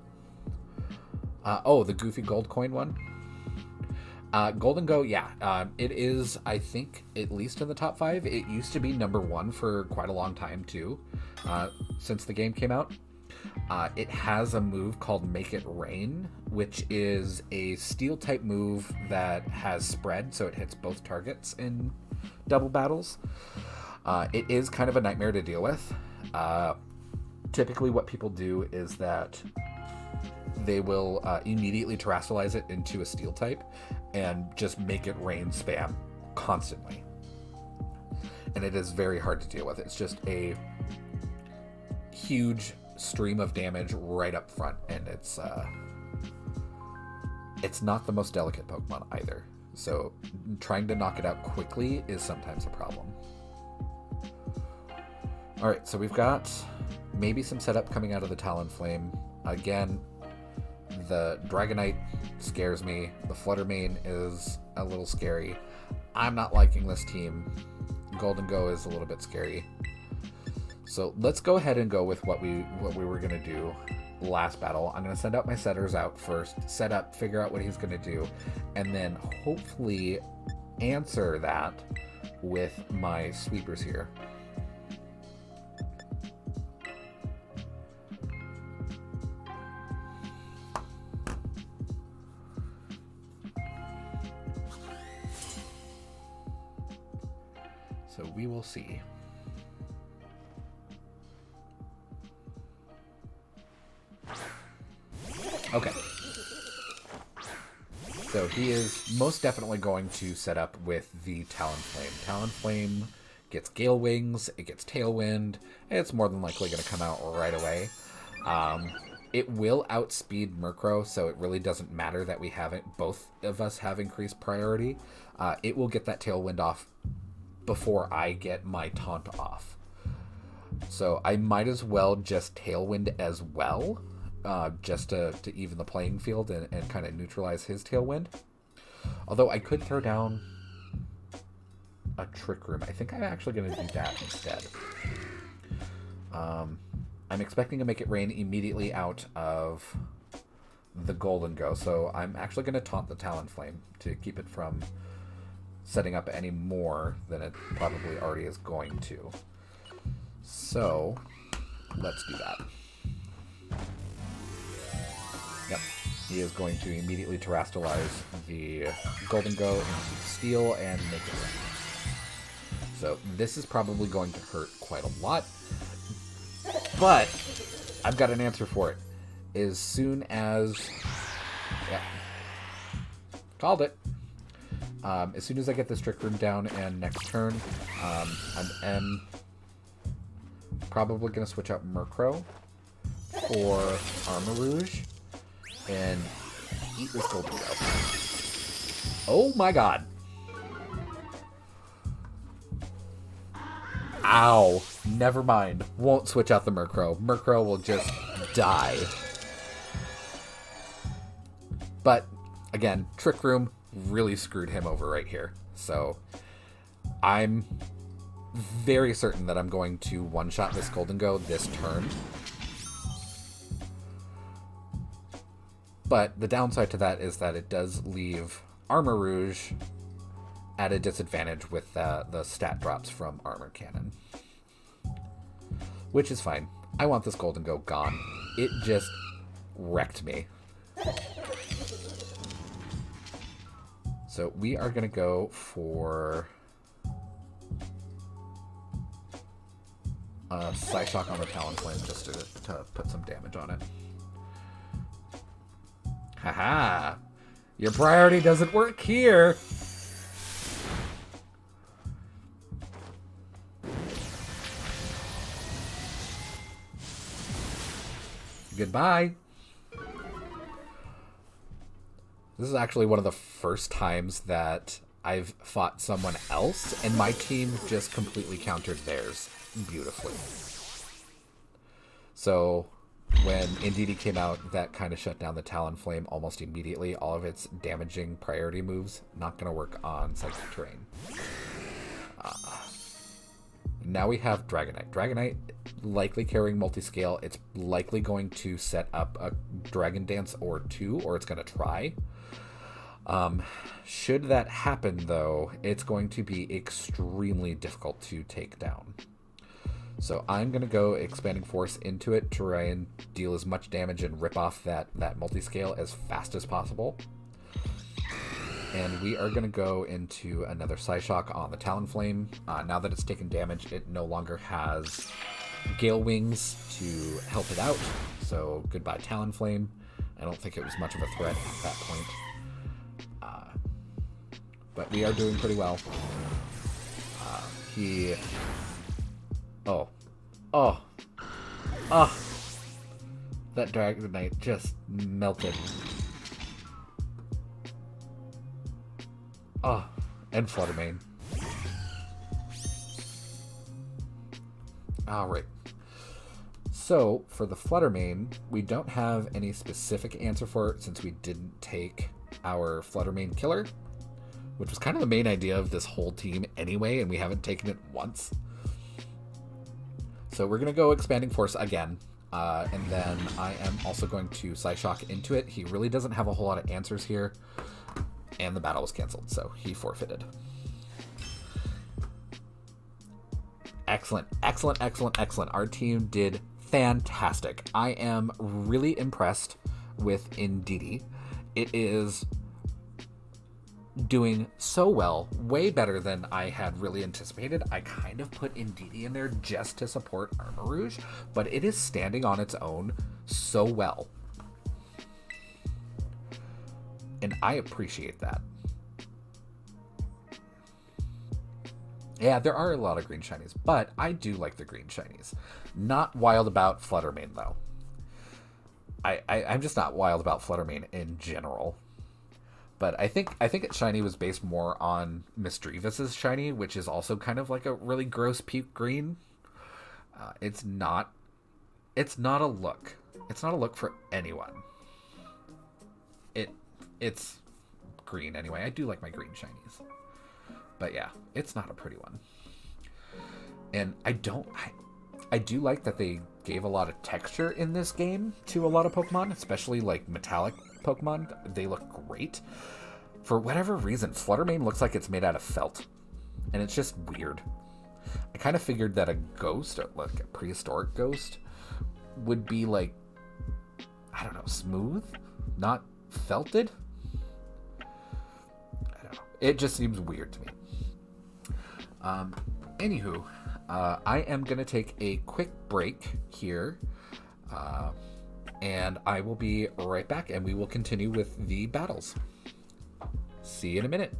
S1: Oh, the goofy gold coin one. Golden Go, yeah. It is, I think, at least in the top 5. It used to be number 1 for quite a long time, too, since the game came out. It has a move called Make It Rain, which is a steel-type move that has spread, so it hits both targets in double battles. It is kind of a nightmare to deal with. Typically what people do is that they will immediately terrestrialize it into a steel type and just make it rain spam constantly. And it is very hard to deal with. It's just a huge stream of damage right up front, and it's not the most delicate Pokemon either. So trying to knock it out quickly is sometimes a problem. Alright, so we've got maybe some setup coming out of the Talonflame. Again, the Dragonite scares me. The Fluttermane is a little scary. I'm not liking this team Golden Go is a little bit scary. So let's go ahead and go with what we were going to do last battle. I'm going to send out my setters out first, set up, figure out what he's going to do, and then hopefully answer that with my sweepers here. So we will see. Okay. So he is most definitely going to set up with the Talonflame. Talonflame gets Gale Wings, it gets Tailwind, and it's more than likely going to come out right away. It will outspeed Murkrow, so it really doesn't matter that we haven't, both of us have increased priority. It will get that Tailwind off before I get my Taunt off. So I might as well just Tailwind as well. Just to even the playing field and kind of neutralize his Tailwind. Although I could throw down a Trick Room. I think I'm actually going to do that instead. I'm expecting to make it rain immediately out of the Golden Go, so I'm actually going to taunt the Talonflame to keep it from setting up any more than it probably already is going to. So, let's do that. Yep, he is going to immediately terrestrialize the Golden Go into Steel and make it rain. So this is probably going to hurt quite a lot, but I've got an answer for it. As soon as... yeah, called it. As soon as I get this Trick Room down and next turn, I'm probably going to switch out Murkrow for Armarouge and eat this Golden Go. Oh my god. Ow. Never mind. Won't switch out the Murkrow. Murkrow will just die. But, again, Trick Room really screwed him over right here. So, I'm very certain that I'm going to one-shot this Golden Go this turn. But the downside to that is that it does leave Armarouge at a disadvantage with the stat drops from Armor Cannon. Which is fine. I want this Golden Go gone. It just wrecked me. So we are going to go for a Psyshock on the Talonflame just to put some damage on it. Haha! Your priority doesn't work here! Goodbye! This is actually one of the first times that I've fought someone else, and my team just completely countered theirs beautifully. So, when Indeedee came out, that kind of shut down the Talonflame almost immediately. All of its damaging priority moves, not going to work on Psychic Terrain. Now we have Dragonite. Dragonite likely carrying multi-scale. It's likely going to set up a Dragon Dance or two, or it's going to try. Should that happen, though, it's going to be extremely difficult to take down. So I'm going to go Expanding Force into it to try and deal as much damage and rip off that multi-scale as fast as possible. And we are going to go into another Psyshock on the Talonflame. Now that it's taken damage, it no longer has Gale Wings to help it out. So goodbye Talonflame. I don't think it was much of a threat at that point. But we are doing pretty well. That Dragonite just melted. And Fluttermane. Alright. So, for the Fluttermane, we don't have any specific answer for it since we didn't take our Fluttermane killer. which was kind of the main idea of this whole team anyway, and we haven't taken it once. So we're going to go Expanding Force again, and then I am also going to Psyshock into it. He really doesn't have a whole lot of answers here, and the battle was canceled, so he forfeited. Excellent, excellent, excellent, excellent. Our team did fantastic. I am really impressed with Indeedee. It is doing so well, way better than I had really anticipated. I kind of put Indeedee in there just to support Armor Rouge, but it is standing on its own so well. And I appreciate that. Yeah, there are a lot of green shinies, but I do like the green shinies. Not wild about Fluttermane, though. I'm just not wild about Fluttermane in general. But I think its shiny was based more on Misdreavus's shiny, which is also kind of like a really gross puke green. It's not a look. It's not a look for anyone. It's green anyway. I do like my green shinies. But yeah, it's not a pretty one. And I do like that they gave a lot of texture in this game to a lot of Pokemon, especially like metallic Pokemon. They look great. For whatever reason, Fluttermane looks like it's made out of felt. And it's just weird. I kind of figured that a ghost, like a prehistoric ghost, would be like, I don't know, smooth? Not felted? I don't know. It just seems weird to me. Anywho, I am going to take a quick break here, and I will be right back, and we will continue with the battles. See you in a minute.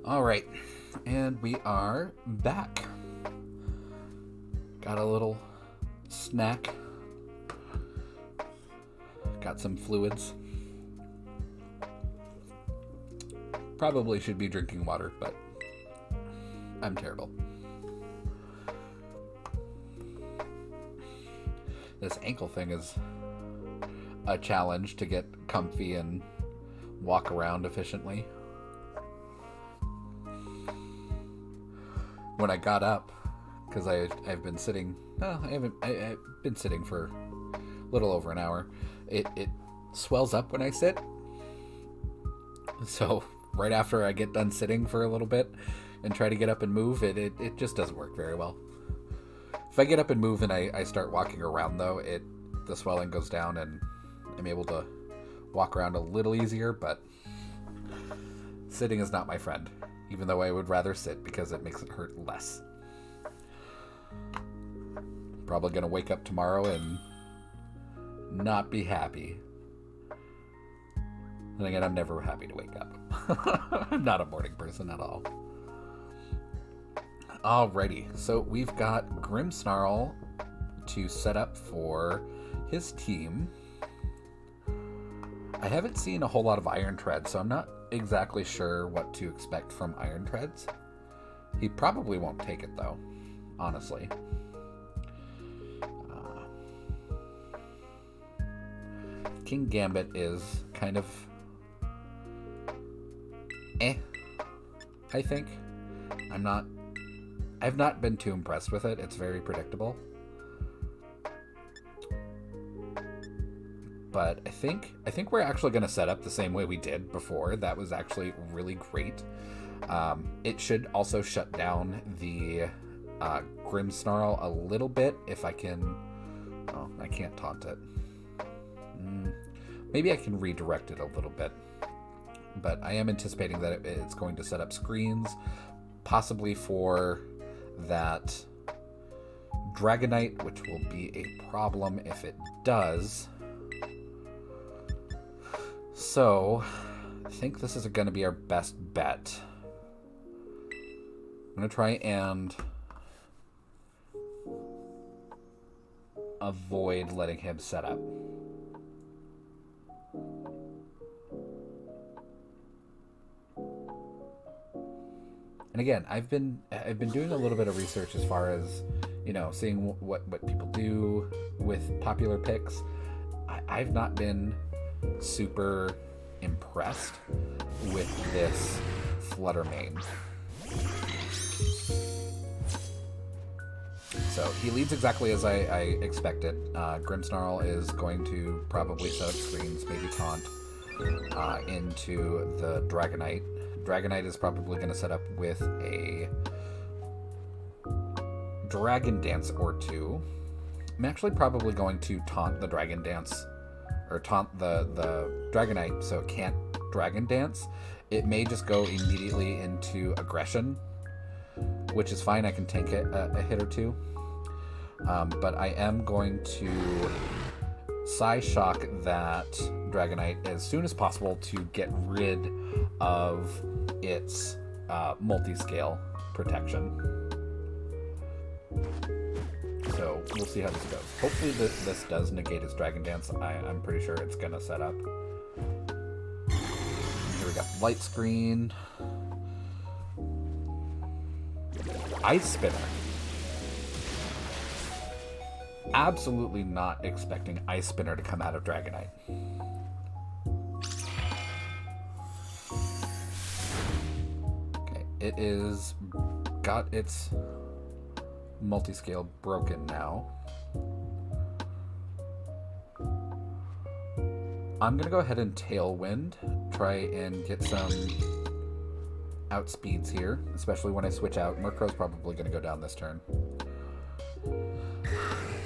S1: Alright, and we are back. Got a little snack. Got some fluids. Probably should be drinking water, but I'm terrible. This ankle thing is a challenge to get comfy and walk around efficiently. When I got up, because I've been sitting, I've been sitting for a little over an hour. It swells up when I sit. So right after I get done sitting for a little bit and try to get up and move, it just doesn't work very well. If I get up and move and I start walking around though, the swelling goes down and I'm able to walk around a little easier, but sitting is not my friend, even though I would rather sit because it makes it hurt less. Probably gonna wake up tomorrow and not be happy. Then again, I'm never happy to wake up. I'm not a morning person at all. Alrighty, so we've got Grimmsnarl to set up for his team. I haven't seen a whole lot of Iron Treads, so I'm not exactly sure what to expect from Iron Treads. He probably won't take it though, honestly. King Gambit is kind of I think. I've not been too impressed with it. It's very predictable. But I think we're actually going to set up the same way we did before. That was actually really great. It should also shut down the Grimmsnarl a little bit if I can... Oh, I can't taunt it. Maybe I can redirect it a little bit. But I am anticipating that it's going to set up screens, possibly for that Dragonite, which will be a problem if it does. So, I think this is going to be our best bet. I'm going to try and avoid letting him set up. And again, I've been doing a little bit of research as far as, seeing what people do with popular picks. I've not been super impressed with this Fluttermane. So he leads exactly as I expected. Grimmsnarl is going to probably set up screens, maybe taunt into the Dragonite. Dragonite is probably going to set up with a Dragon Dance or two. I'm actually probably going to taunt the Dragon Dance, or taunt the Dragonite so it can't Dragon Dance. It may just go immediately into aggression, which is fine. I can tank it a hit or two. But I am going to Psyshock that Dragonite as soon as possible to get rid of its multi-scale protection. So we'll see how this goes. Hopefully this does negate its Dragon Dance. I'm pretty sure it's going to set up. Here we go. Light Screen. Ice Spinner. Absolutely not expecting Ice Spinner to come out of Dragonite. Okay, it is got its multi-scale broken now. I'm gonna go ahead and Tailwind, try and get some outspeeds here, especially when I switch out. Murkrow's probably gonna go down this turn.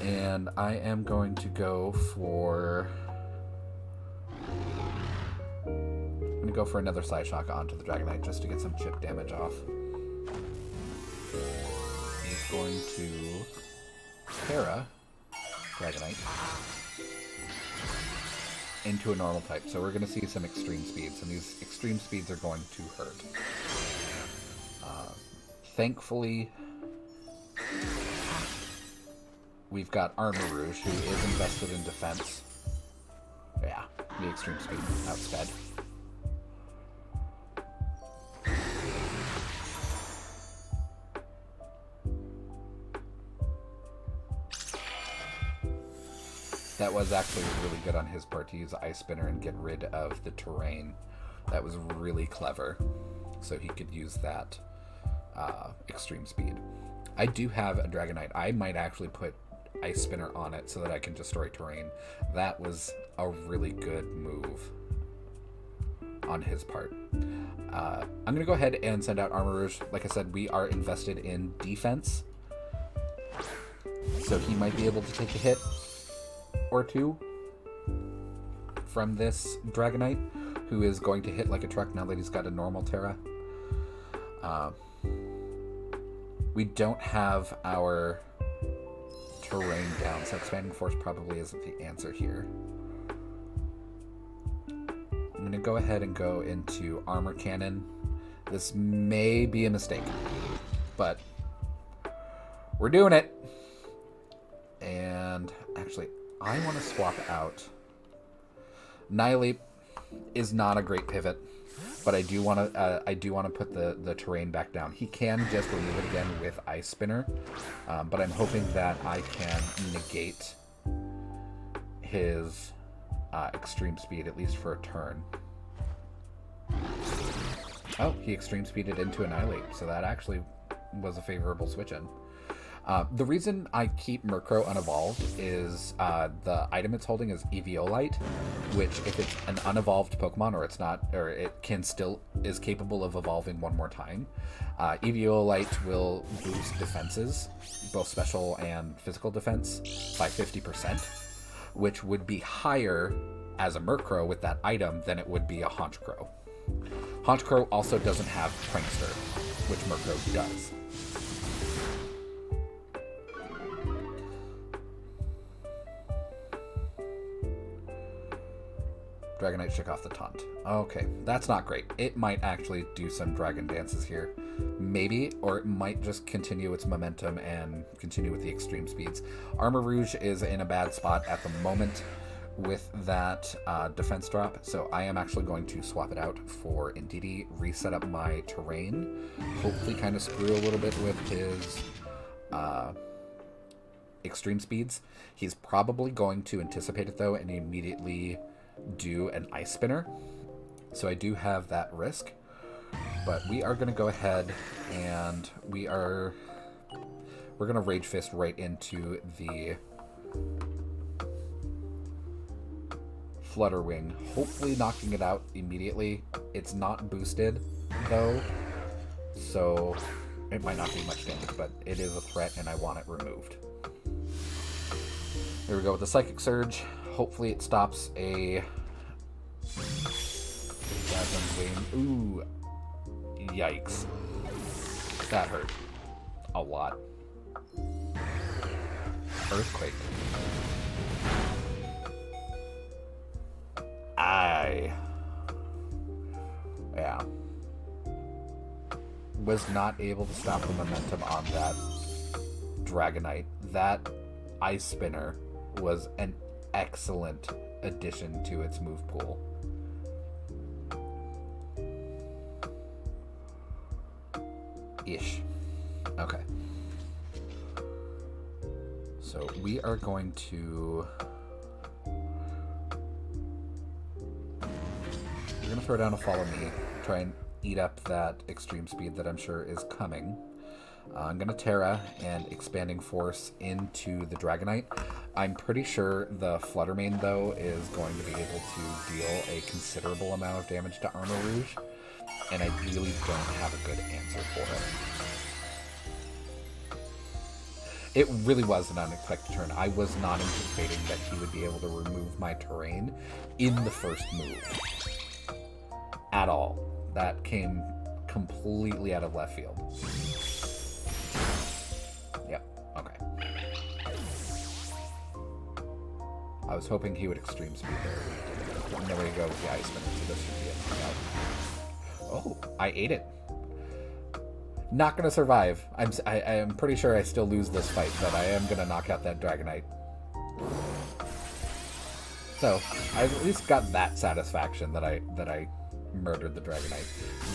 S1: And I am going to go for... I'm going to go for another Psyshock onto the Dragonite just to get some chip damage off. He's going to Terra Dragonite into a normal type. So we're going to see some extreme speeds, and these extreme speeds are going to hurt. Thankfully, we've got Armor Rouge, who is invested in defense. Yeah, the extreme speed outsped. That was actually really good on his part to use Ice Spinner and get rid of the terrain. That was really clever. So he could use that extreme speed. I do have a Dragonite. I might actually put Ice Spinner on it so that I can destroy terrain. That was a really good move on his part. I'm going to go ahead and send out Armor Rouge. Like I said, we are invested in defense. So he might be able to take a hit or two from this Dragonite, who is going to hit like a truck now that he's got a normal Terra. We don't have our terrain down, so Expanding Force probably isn't the answer here. I'm going to go ahead and go into Armor Cannon. This may be a mistake, but we're doing it. And actually, I want to swap out. Nihilate is not a great pivot, but I do want to put the terrain back down. He can just remove it again with Ice Spinner, but I'm hoping that I can negate his extreme speed at least for a turn. Oh, he extreme speeded into Annihilate, so that actually was a favorable switch in. The reason I keep Murkrow unevolved is the item it's holding is Eviolite, which if it's an unevolved Pokemon or it's not, or it can still is capable of evolving one more time. Eviolite will boost defenses, both special and physical defense, by 50%, which would be higher as a Murkrow with that item than it would be a Honchkrow. Honchkrow also doesn't have Prankster, which Murkrow does. Dragonite shook off the taunt. Okay, that's not great. It might actually do some dragon dances here. Maybe, or it might just continue its momentum and continue with the extreme speeds. Armor Rouge is in a bad spot at the moment with that defense drop, so I am actually going to swap it out for Indeedee, reset up my terrain, hopefully kind of screw a little bit with his extreme speeds. He's probably going to anticipate it though and immediately do an Ice Spinner, so I do have that risk, but we are going to go ahead and we're going to Rage Fist right into the Flutter Wing, hopefully knocking it out immediately. It's not boosted though, so it might not be much damage, but it is a threat and I want it removed. Here we go with the Psychic Surge. Hopefully it stops a Dazzling Gleam. Ooh, yikes. That hurt a lot. Earthquake. Yeah. Was not able to stop the momentum on that Dragonite. That Ice Spinner was an excellent addition to its move pool. Ish. Okay. So we are going to... We're going to throw down a Follow Me, try and eat up that extreme speed that I'm sure is coming. I'm going to Terra and Expanding Force into the Dragonite. I'm pretty sure the Flutter Mane, though, is going to be able to deal a considerable amount of damage to Armor Rouge, and I really don't have a good answer for it. It really was an unexpected turn. I was not anticipating that he would be able to remove my terrain in the first move. At all. That came completely out of left field. Yep, okay. I was hoping he would extreme speed there. And there we go with the Ice Spinner, so this should be a knockout. Oh, I ate it. Not going to survive. I'm pretty sure I still lose this fight, but I am going to knock out that Dragonite. So, I at least got that satisfaction that I murdered the Dragonite.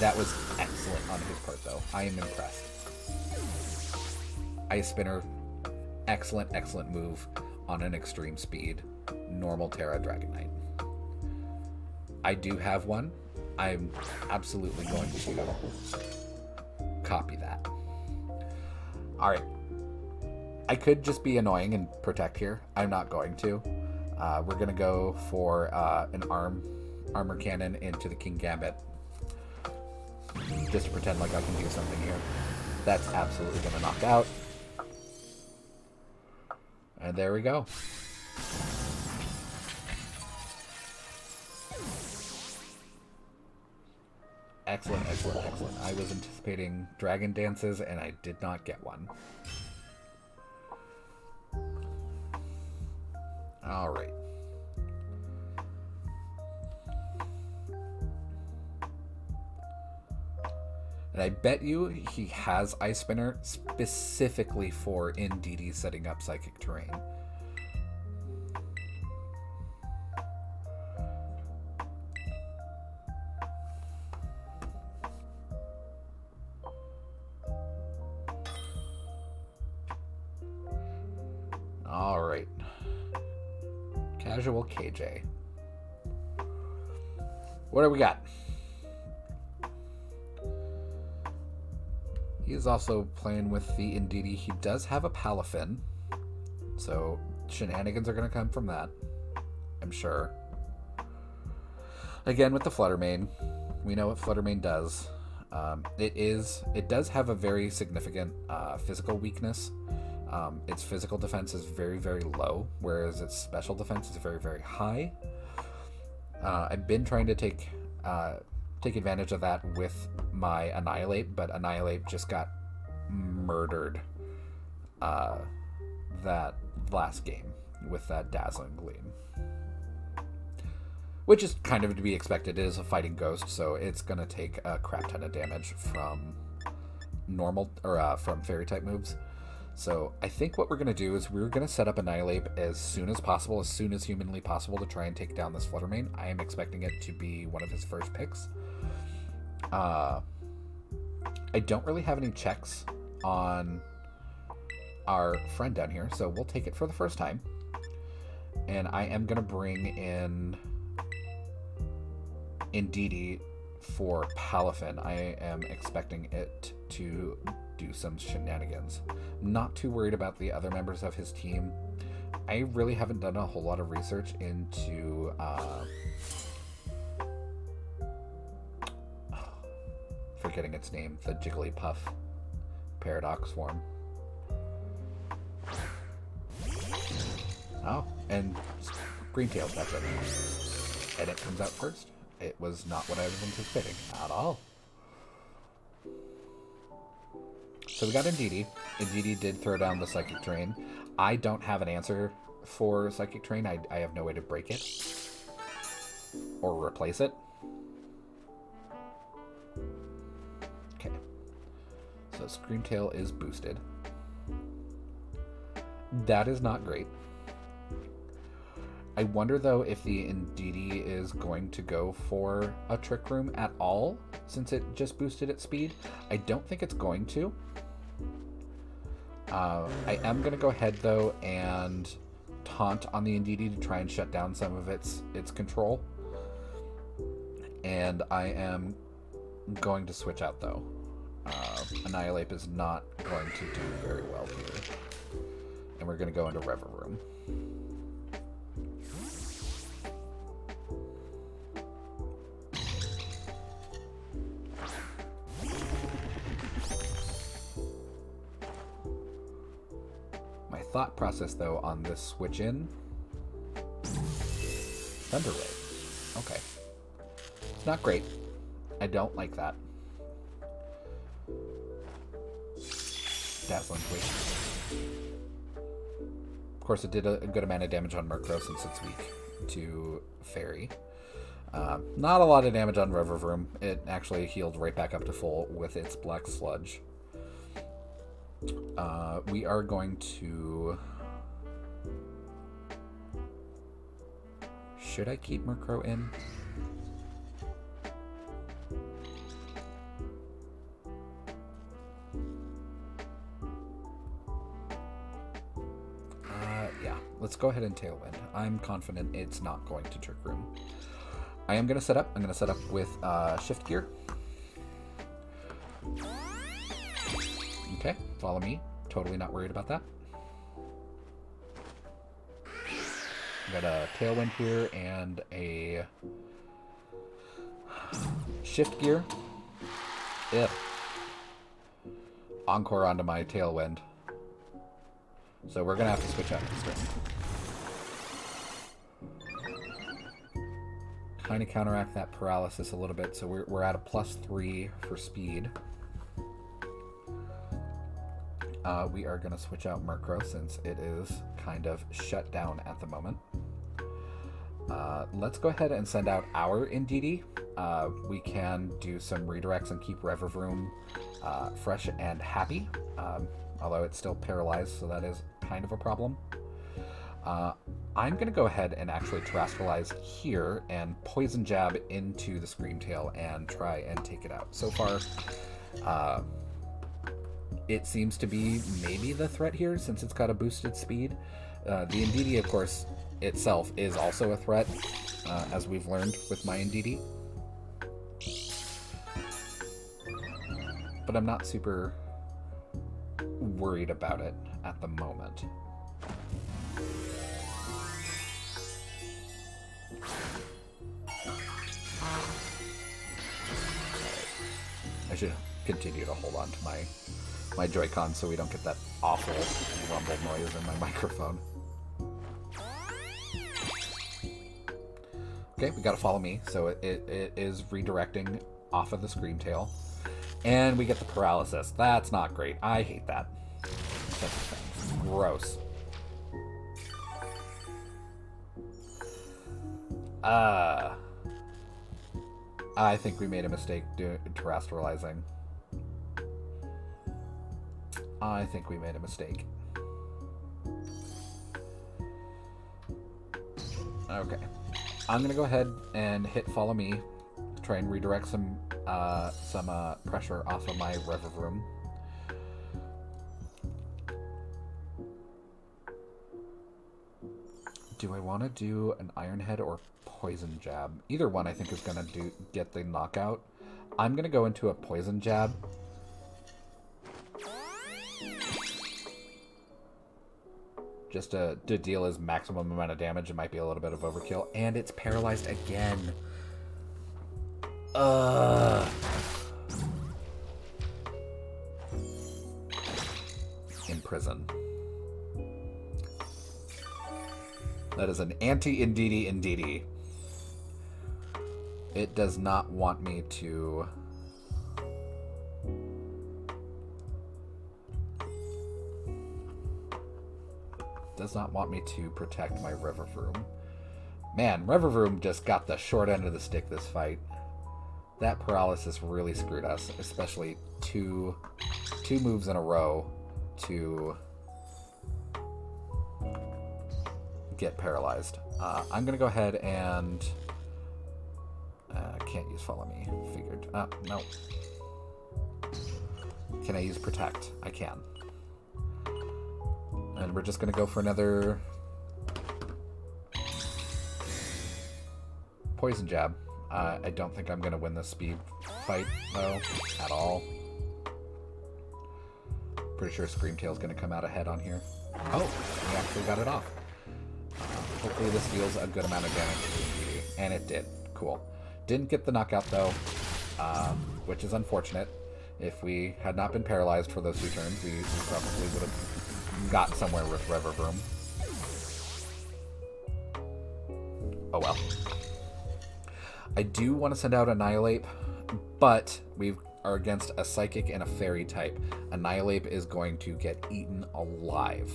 S1: That was excellent on his part, though. I am impressed. Ice Spinner, excellent move on an extreme speed. Normal Terra Dragonite. I do have one. I'm absolutely going to copy that. Alright. I could just be annoying and protect here. I'm not going to. We're going to go for an armor cannon into the King Gambit. Just to pretend like I can do something here. That's absolutely going to knock out. And there we go. Excellent. I was anticipating dragon dances, and I did not get one. All right. And I bet you he has Ice Spinner specifically for Indeedee setting up Psychic Terrain. All right. Casual KJ. What do we got? He is also playing with the Indeedee. He does have a Palafin, so shenanigans are going to come from that, I'm sure. Again, with the Fluttermane, we know what Fluttermane does. It does have a very significant physical weakness. Its physical defense is very, very low, whereas its special defense is very, very high. I've been trying to take advantage of that with my Annihilate, but Annihilate just got murdered that last game with that Dazzling Gleam. Which is kind of to be expected. It is a fighting ghost, so it's going to take a crap ton of damage from normal, or from fairy type moves. So I think what we're going to do is we're going to set up Annihilate as soon as possible, as soon as humanly possible, to try and take down this Fluttermane. I am expecting it to be one of his first picks. I don't really have any checks on our friend down here, so we'll take it for the first time. And I am going to bring in Indeedee for Palafin. I am expecting it to do some shenanigans. Not too worried about the other members of his team. I really haven't done a whole lot of research into forgetting its name, the Jigglypuff Paradox form. Oh, and Green Tail, that's it. And it comes out first. It was not what I was anticipating at all. So we got Indeedee. Indeedee did throw down the Psychic Terrain. I don't have an answer for Psychic Terrain. I have no way to break it or replace it. Okay. So Screamtail is boosted. That is not great. I wonder, though, if the Indeedee is going to go for a Trick Room at all, since it just boosted its speed. I don't think it's going to. I am going to go ahead, though, and taunt on the Indeedee to try and shut down some of its control. And I am going to switch out, though. Annihilate is not going to do very well here. And we're going to go into Rever Room. Thought process, though, on this switch in. Thunder Ray. Okay. It's not great. I don't like that. Dazzling Gleam. Of course, it did a good amount of damage on Murkrow since it's weak to Fairy. Not a lot of damage on Rever Room. It actually healed right back up to full with its Black Sludge. We are going to... Should I keep Murkrow in? Yeah, let's go ahead and Tailwind. I'm confident it's not going to Trick Room. I am going to set up. I'm going to set up with Shift Gear. Okay, follow me. Totally not worried about that. Got a Tailwind here and a Shift Gear. Ugh. Encore onto my Tailwind. So we're going to have to switch out this turn. Kind of counteract that paralysis a little bit, so we're at a +3 for speed. We are going to switch out Murkrow since it is kind of shut down at the moment. Let's go ahead and send out our Indeedee. We can do some redirects and keep Revavroom fresh and happy, although it's still paralyzed, so that is kind of a problem. I'm going to go ahead and actually Terrestrialize here and Poison Jab into the Screamtail and try and take it out. So far, it seems to be maybe the threat here since it's got a boosted speed. The Indeedee, of course, itself is also a threat, as we've learned with my Indeedee. But I'm not super worried about it at the moment. I should continue to hold on to my Joy-Con so we don't get that awful rumble noise in my microphone. Okay, we gotta follow me, so it is redirecting off of the Screamtail. And we get the paralysis. That's not great. I hate that. That's gross. I think we made a mistake terrestrializing. I think we made a mistake. Okay. I'm gonna go ahead and hit Follow Me to try and redirect some pressure off of my Revavroom. Do I want to do an Iron Head or Poison Jab? Either one I think is going to get the knockout. I'm going to go into a Poison Jab. Just to deal his maximum amount of damage. It might be a little bit of overkill. And it's paralyzed again. Imprison. That is an anti-Indeedee Indeedee. It does not want me to... Does not want me to protect my Revavroom. Man, Revavroom just got the short end of the stick this fight. That paralysis really screwed us, especially two moves in a row to get paralyzed. I'm gonna go ahead and can't use Follow Me. Figured. No. Can I use Protect? I can. And we're just gonna go for another Poison Jab. I don't think I'm gonna win this speed fight though at all. Pretty sure Screamtail's gonna come out ahead on here. Oh, we actually got it off. Hopefully this deals a good amount of damage to the Indeedee. And it did. Cool. Didn't get the knockout though, which is unfortunate. If we had not been paralyzed for those 2 turns, we probably would have got somewhere with Revavroom. Oh well. I do want to send out Annihilate, but we are against a Psychic and a Fairy type. Annihilate is going to get eaten alive.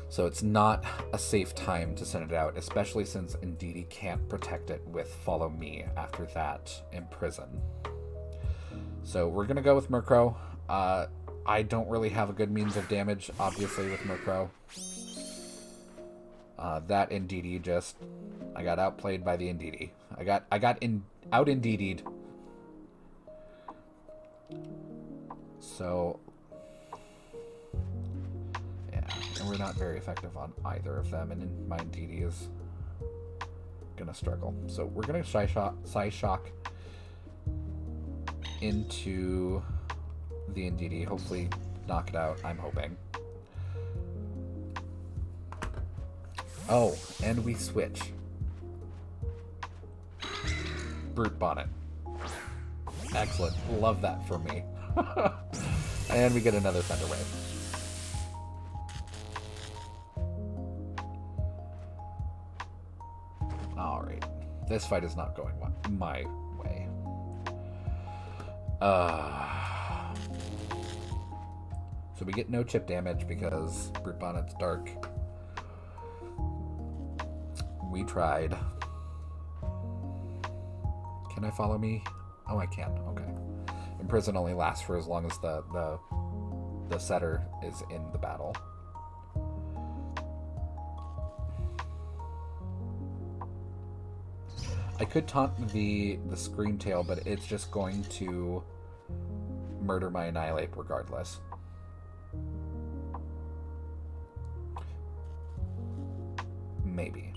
S1: So it's not a safe time to send it out, especially since Indeedee can't protect it with Follow Me after that Imprison. So we're going to go with Murkrow. I don't really have a good means of damage, obviously, with Murkrow. That Indeedee just... I got outplayed by the Indeedee. I got out Indeedeed. So... yeah, and we're not very effective on either of them, and my Indeedee is gonna struggle. So we're gonna Psyshock into the Indeedee, hopefully knock it out, I'm hoping. Oh, and we switch. Brute Bonnet. Excellent. Love that for me. And we get another Thunder Wave. Alright. This fight is not going my way. So we get no chip damage because Brute Bonnet's dark. We tried. Can I follow me? Oh, I can. Okay. Imprison only lasts for as long as the setter is in the battle. I could taunt the Scream Tail, but it's just going to murder my Annihilate regardless. Maybe.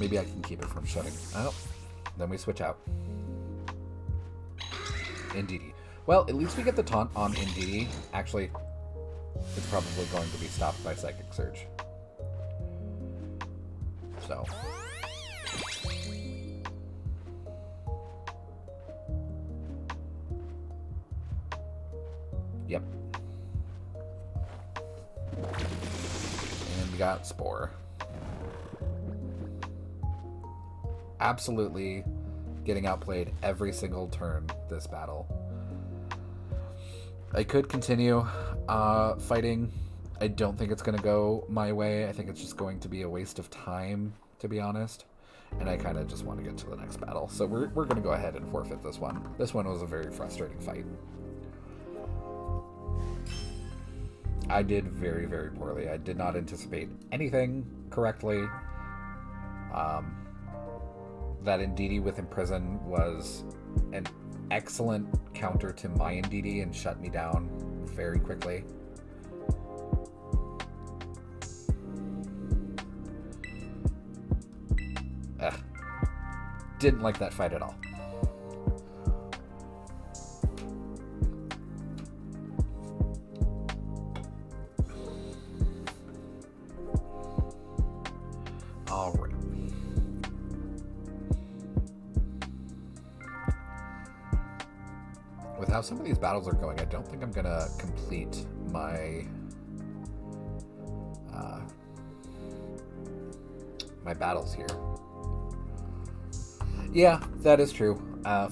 S1: Maybe I can keep it from shutting. Oh, then we switch out. Indeedee. Well, at least we get the taunt on Indeedee. Actually, it's probably going to be stopped by Psychic Surge. So. Yep. And we got Spore. Absolutely getting outplayed every single turn this battle. I could continue fighting. I don't think it's going to go my way. I think it's just going to be a waste of time, to be honest. And I kind of just want to get to the next battle. So we're going to go ahead and forfeit this one. This one was a very frustrating fight. I did very, very poorly. I did not anticipate anything correctly. That Indeedee with Imprison was an excellent counter to my Indeedee and shut me down very quickly. Didn't like that fight at all. All right. With how some of these battles are going, I don't think I'm gonna complete my my battles here. Yeah, that is true.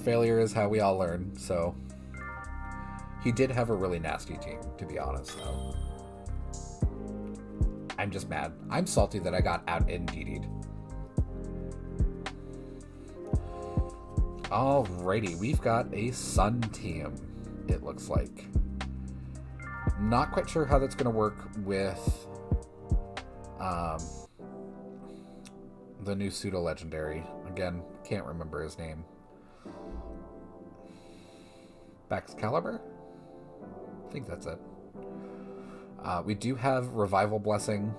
S1: Failure is how we all learn, so... He did have a really nasty team, to be honest, though. I'm just mad. I'm salty that I got out Indeedee. Alrighty, we've got a Sun team, it looks like. Not quite sure how that's going to work with the new pseudo-legendary. Again, can't remember his name. Baxcalibur? I think that's it. We do have Revival Blessing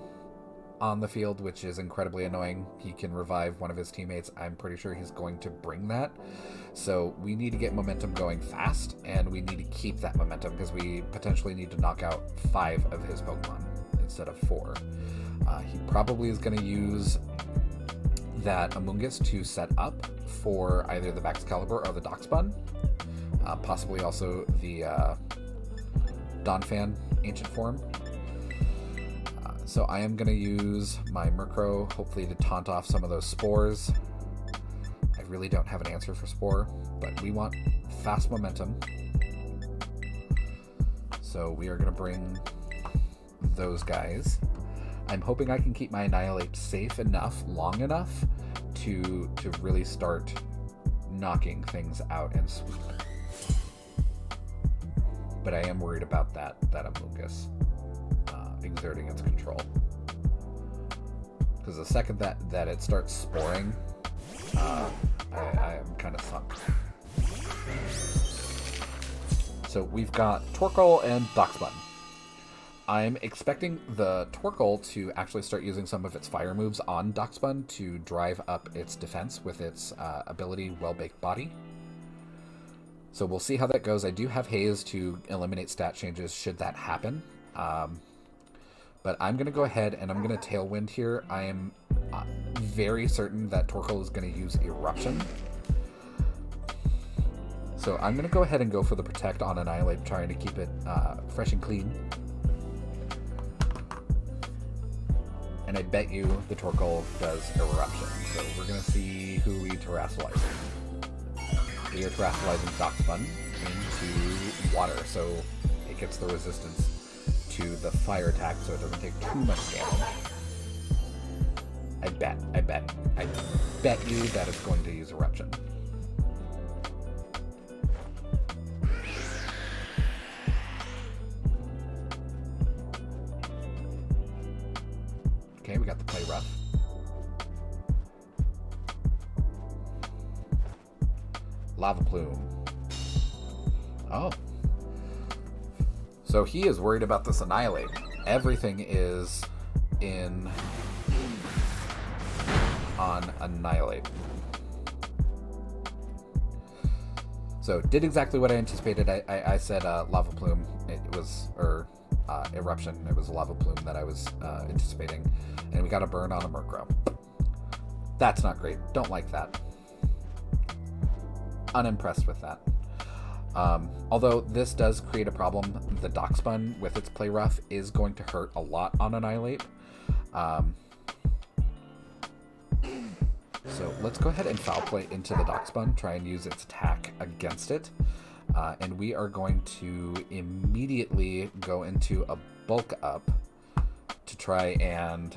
S1: on the field, which is incredibly annoying. He can revive one of his teammates. I'm pretty sure he's going to bring that. So we need to get momentum going fast, and we need to keep that momentum because we potentially need to knock out 5 of his Pokemon instead of 4. He probably is going to use that Amoonguss to set up for either the Baxcalibur or the Doxbun. Possibly also the Donphan Ancient Form. So I am going to use my Murkrow, hopefully to taunt off some of those Spores. I really don't have an answer for Spore, but we want fast momentum. So we are going to bring those guys. I'm hoping I can keep my Annihilate safe enough, long enough, to really start knocking things out and sweep. but I am worried about that Amogus exerting its control. Because the second that it starts sporing, I am kind of sunk. So we've got Torkoal and Darkspawn. I'm expecting the Torkoal to actually start using some of its fire moves on Darkspawn to drive up its defense with its ability Well-Baked Body. So we'll see how that goes. I do have Haze to eliminate stat changes should that happen. But I'm going to go ahead and I'm going to Tailwind here. I am very certain that Torkoal is going to use Eruption. So I'm going to go ahead and go for the Protect on Annihilate, trying to keep it fresh and clean. And I bet you the Torkoal does Eruption. So we're going to see who we Terrasilize. We are Terrasalizing Darkspawn into water, so it gets the resistance to the fire attack, so it doesn't take too much damage. I bet you that it's going to use Eruption. Okay, we got the Play Rough. Lava Plume. Oh. So he is worried about this Annihilate. Everything is in on Annihilate. So did exactly what I anticipated. I said Lava Plume. It was, or Eruption. It was a Lava Plume that I was anticipating. And we got a burn on a Murkrow. That's not great. Don't like that. Unimpressed with that. Although this does create a problem, the Darkspawn with its Play Rough is going to hurt a lot on Annihilate. So let's go ahead and Foul Play into the Darkspawn, try and use its attack against it. And we are going to immediately go into a Bulk Up to try and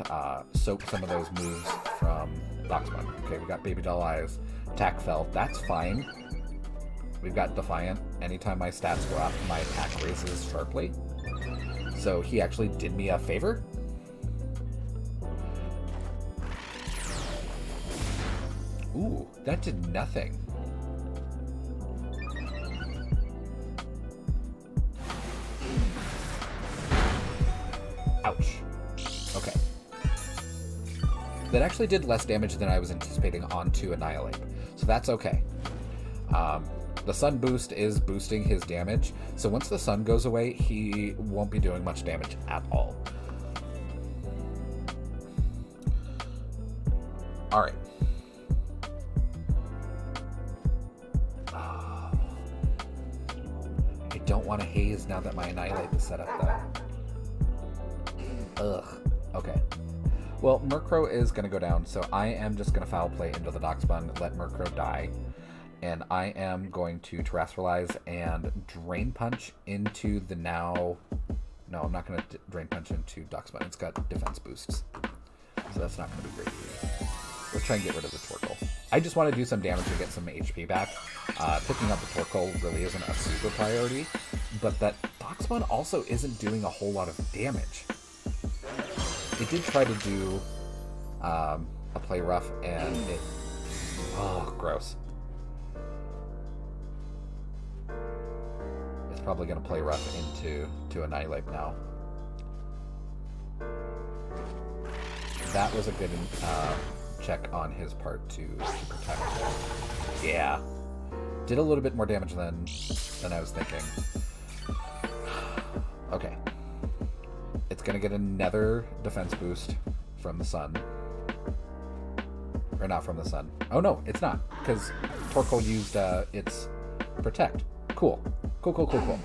S1: soak some of those moves from Darkspawn. Okay, we got Baby Doll Eyes, Attack Fell, that's fine. We've got Defiant. Anytime my stats go up, my attack raises sharply. So he actually did me a favor. Ooh, that did nothing. Ouch. Okay. That actually did less damage than I was anticipating onto Annihilate. So that's okay. The Sun boost is boosting his damage, so once the Sun goes away, he won't be doing much damage at all. Alright. I don't want to Haze now that my Annihilate is set up, though. Ugh. Okay. Well, Murkrow is going to go down, so I am just going to Foul Play into the Darkspawn, let Murkrow die. And I am going to Terrasilize and Drain Punch into the now... No, I'm not going to Drain Punch into Darkspawn. It's got defense boosts. So that's not going to be great for you. Let's try and get rid of the Torkoal. I just want to do some damage to get some HP back. Picking up the Torkoal really isn't a super priority. But that Darkspawn also isn't doing a whole lot of damage. It did try to do a Play Rough, and it... Oh, gross. Probably going to Play Rough into Annihilate now. That was a good check on his part to protect. Yeah. Did a little bit more damage than I was thinking. Okay. It's going to get another defense boost from the Sun. Or not from the Sun. Oh no, it's not. Because Torkoal used its Protect. Cool. Cool.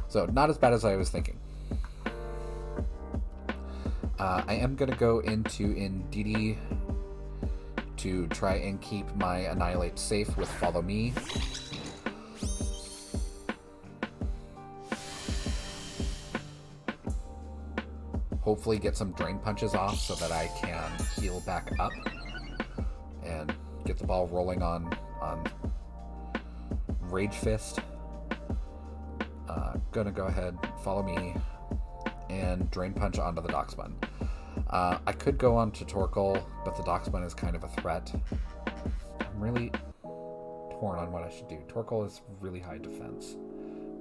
S1: So, not as bad as I was thinking. I am going to go into Indeedee to try and keep my Annihilate safe with Follow Me. Hopefully get some Drain Punches off so that I can heal back up and get the ball rolling on Rage Fist. Gonna go ahead, follow me, and Drain Punch onto the Darkspawn. I could go on to Torkoal, but the Darkspawn is kind of a threat. I'm really torn on what I should do. Torkoal is really high defense.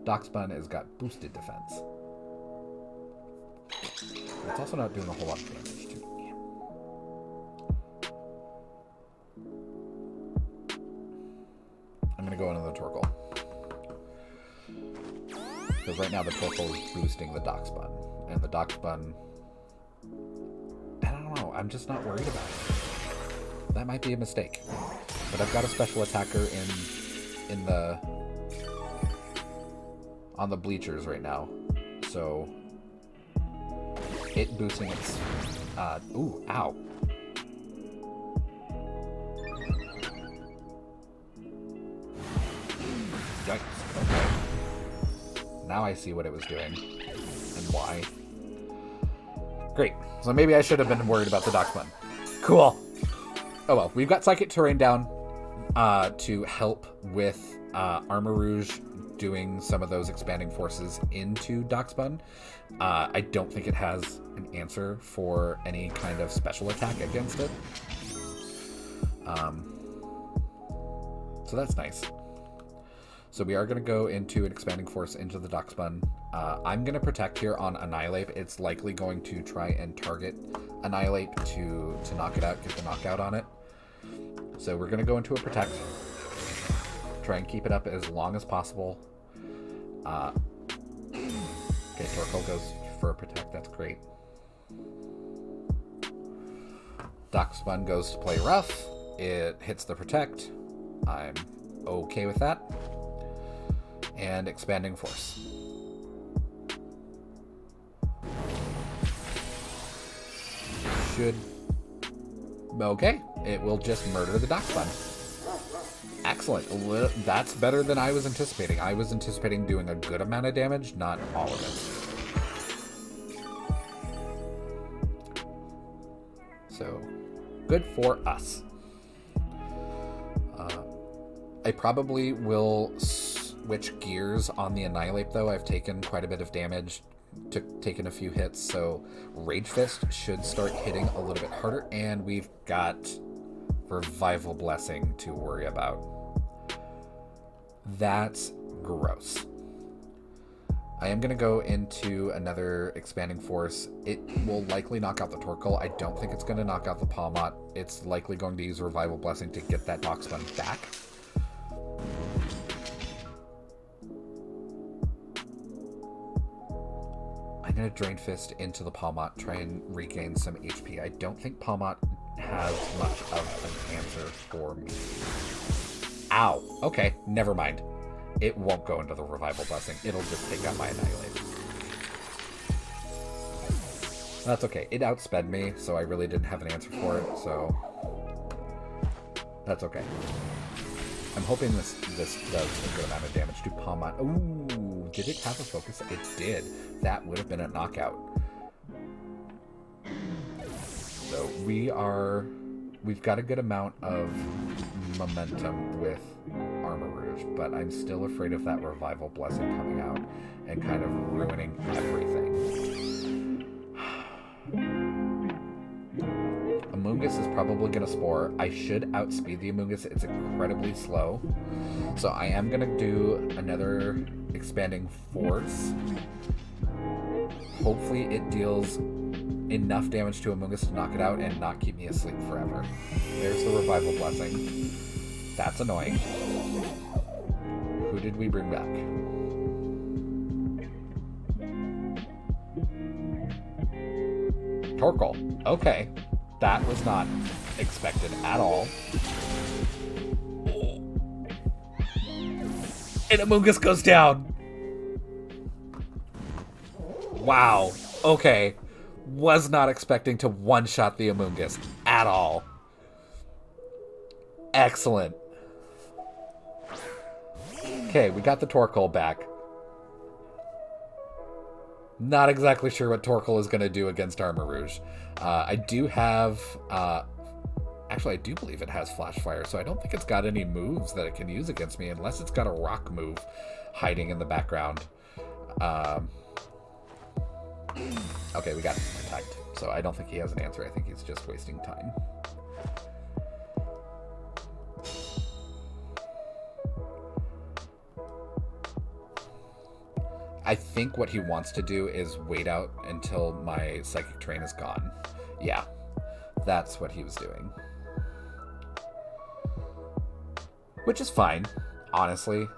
S1: Darkspawn has got boosted defense. It's also not doing a whole lot of damage to me. I'm going to go into the Torkoal. Because right now the Torkoal is boosting the Darkspawn. And the Darkspawn... I don't know. I'm just not worried about it. That might be a mistake. But I've got a special attacker in the... on the bleachers right now. So... it boosting its... ooh, ow. Yikes. Okay. Now I see what it was doing. And why. Great. So maybe I should have been worried about the Darkspawn. Cool. Oh well, we've got Psychic Terrain down to help with Armor Rouge doing some of those expanding forces into Darkspawn. I don't think it has an answer for any kind of special attack against it. So that's nice. So we are going to go into an expanding force into the Darkspawn. I'm going to protect here on Annihilate. It's likely going to try and target Annihilate to knock it out, get the knockout on it. So we're going to go into a protect. Try and keep it up as long as possible. Okay, Torkoal goes for a protect. That's great. Darkspawn goes to play rough. It hits the protect. I'm okay with that. And expanding force. Should... okay. It will just murder the Darkspawn. Excellent. That's better than I was anticipating. I was anticipating doing a good amount of damage, not all of it. So, good for us. I probably will switch gears on the Annihilate, though. I've taken quite a bit of damage, taken a few hits, so Rage Fist should start hitting a little bit harder, and we've got Revival Blessing to worry about. That's gross. I am going to go into another expanding force. It will likely knock out the Torkoal. I don't think it's going to knock out the Palmot. It's likely going to use Revival Blessing to get that Darkspawn back. I'm going to Drain Fist into the Palmot, try and regain some HP. I don't think Palmot has much of an answer for me. Ow. Okay, never mind. It won't go into the Revival Blessing. It'll just take out my Annihilate. That's okay. It outsped me, so I really didn't have an answer for it, so... that's okay. I'm hoping this does a good amount of damage to Palmot. Ooh, did it have a focus? It did. That would have been a knockout. So we've got a good amount of momentum with Armor Rouge, but I'm still afraid of that Revival Blessing coming out and kind of ruining everything. Amoonguss is probably going to Spore. I should outspeed the Amoonguss. It's incredibly slow. So I am going to do another expanding force. Hopefully it deals enough damage to Amoonguss to knock it out and not keep me asleep forever. There's the Revival Blessing. That's annoying. Who did we bring back? Torkoal. Okay. That was not expected at all. And Amoonguss goes down. Wow. Okay. Was not expecting to one-shot the Amoonguss at all. Excellent. Okay, we got the Torkoal back. Not exactly sure what Torkoal is going to do against Armor Rouge. I do have... actually, I do believe it has Flash Fire, so I don't think it's got any moves that it can use against me, unless it's got a rock move hiding in the background. Um, okay, we got him attacked. So I don't think he has an answer. I think he's just wasting time. I think what he wants to do is wait out until my Psychic Terrain is gone. Yeah, that's what he was doing. Which is fine, honestly.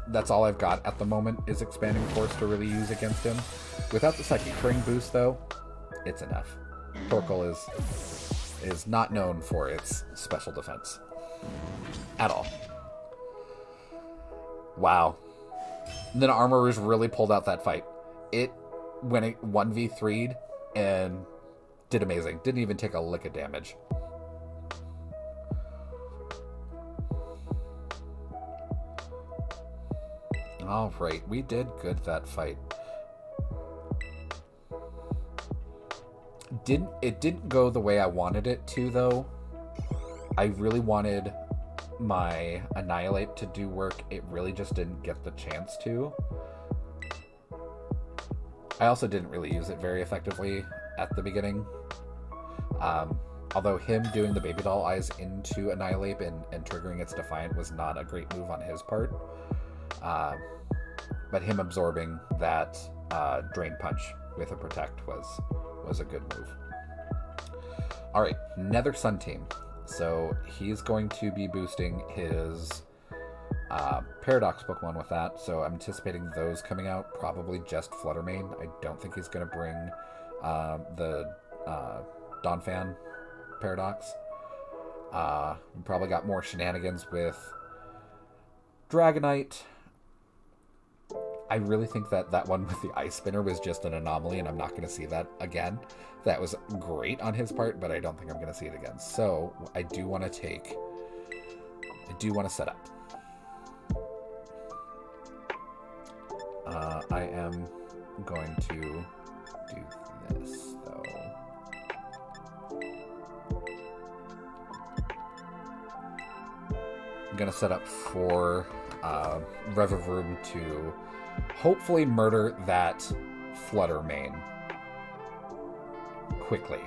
S1: That's all I've got at the moment is Expanding Force to really use against him. Without the Psychic Terrain boost, though, it's enough. Torkoal is not known for its special defense. At all. Wow. And then Armor Rouge really pulled out that fight. When it 1v3'd and did amazing. Didn't even take a lick of damage. Alright, we did good that fight. It didn't go the way I wanted it to, though. I really wanted my Annihilate to do work. It really just didn't get the chance to. I also didn't really use it very effectively at the beginning. Although him doing the baby doll eyes into Annihilate and triggering its Defiant was not a great move on his part. But him absorbing that Drain Punch with a Protect was a good move. Alright, Nether Sun Team. So he's going to be boosting his Paradox Pokemon with that. So I'm anticipating those coming out. Probably just Fluttermane. I don't think he's going to bring the Donphan Paradox. Probably got more shenanigans with Dragonite. I really think that one with the Ice Spinner was just an anomaly, and I'm not going to see that again. That was great on his part, but I don't think I'm going to see it again. So I do want to set up. I am going to do this, though. I'm going to set up for Revavroom to hopefully murder that Fluttermane quickly.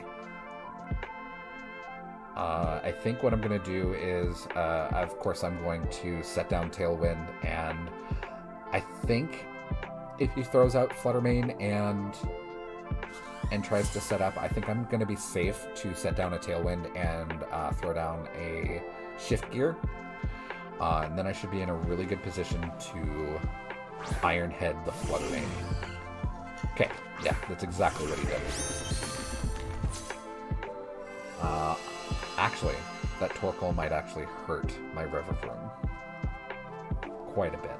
S1: I think what I'm going to do is, of course, I'm going to set down Tailwind, and I think if he throws out Fluttermane and tries to set up, I think I'm going to be safe to set down a Tailwind and throw down a Shift Gear. And then I should be in a really good position to Iron Head the Fluttermane. Okay, yeah, that's exactly what he did. Actually, that Torkoal might actually hurt my Revavroom quite a bit.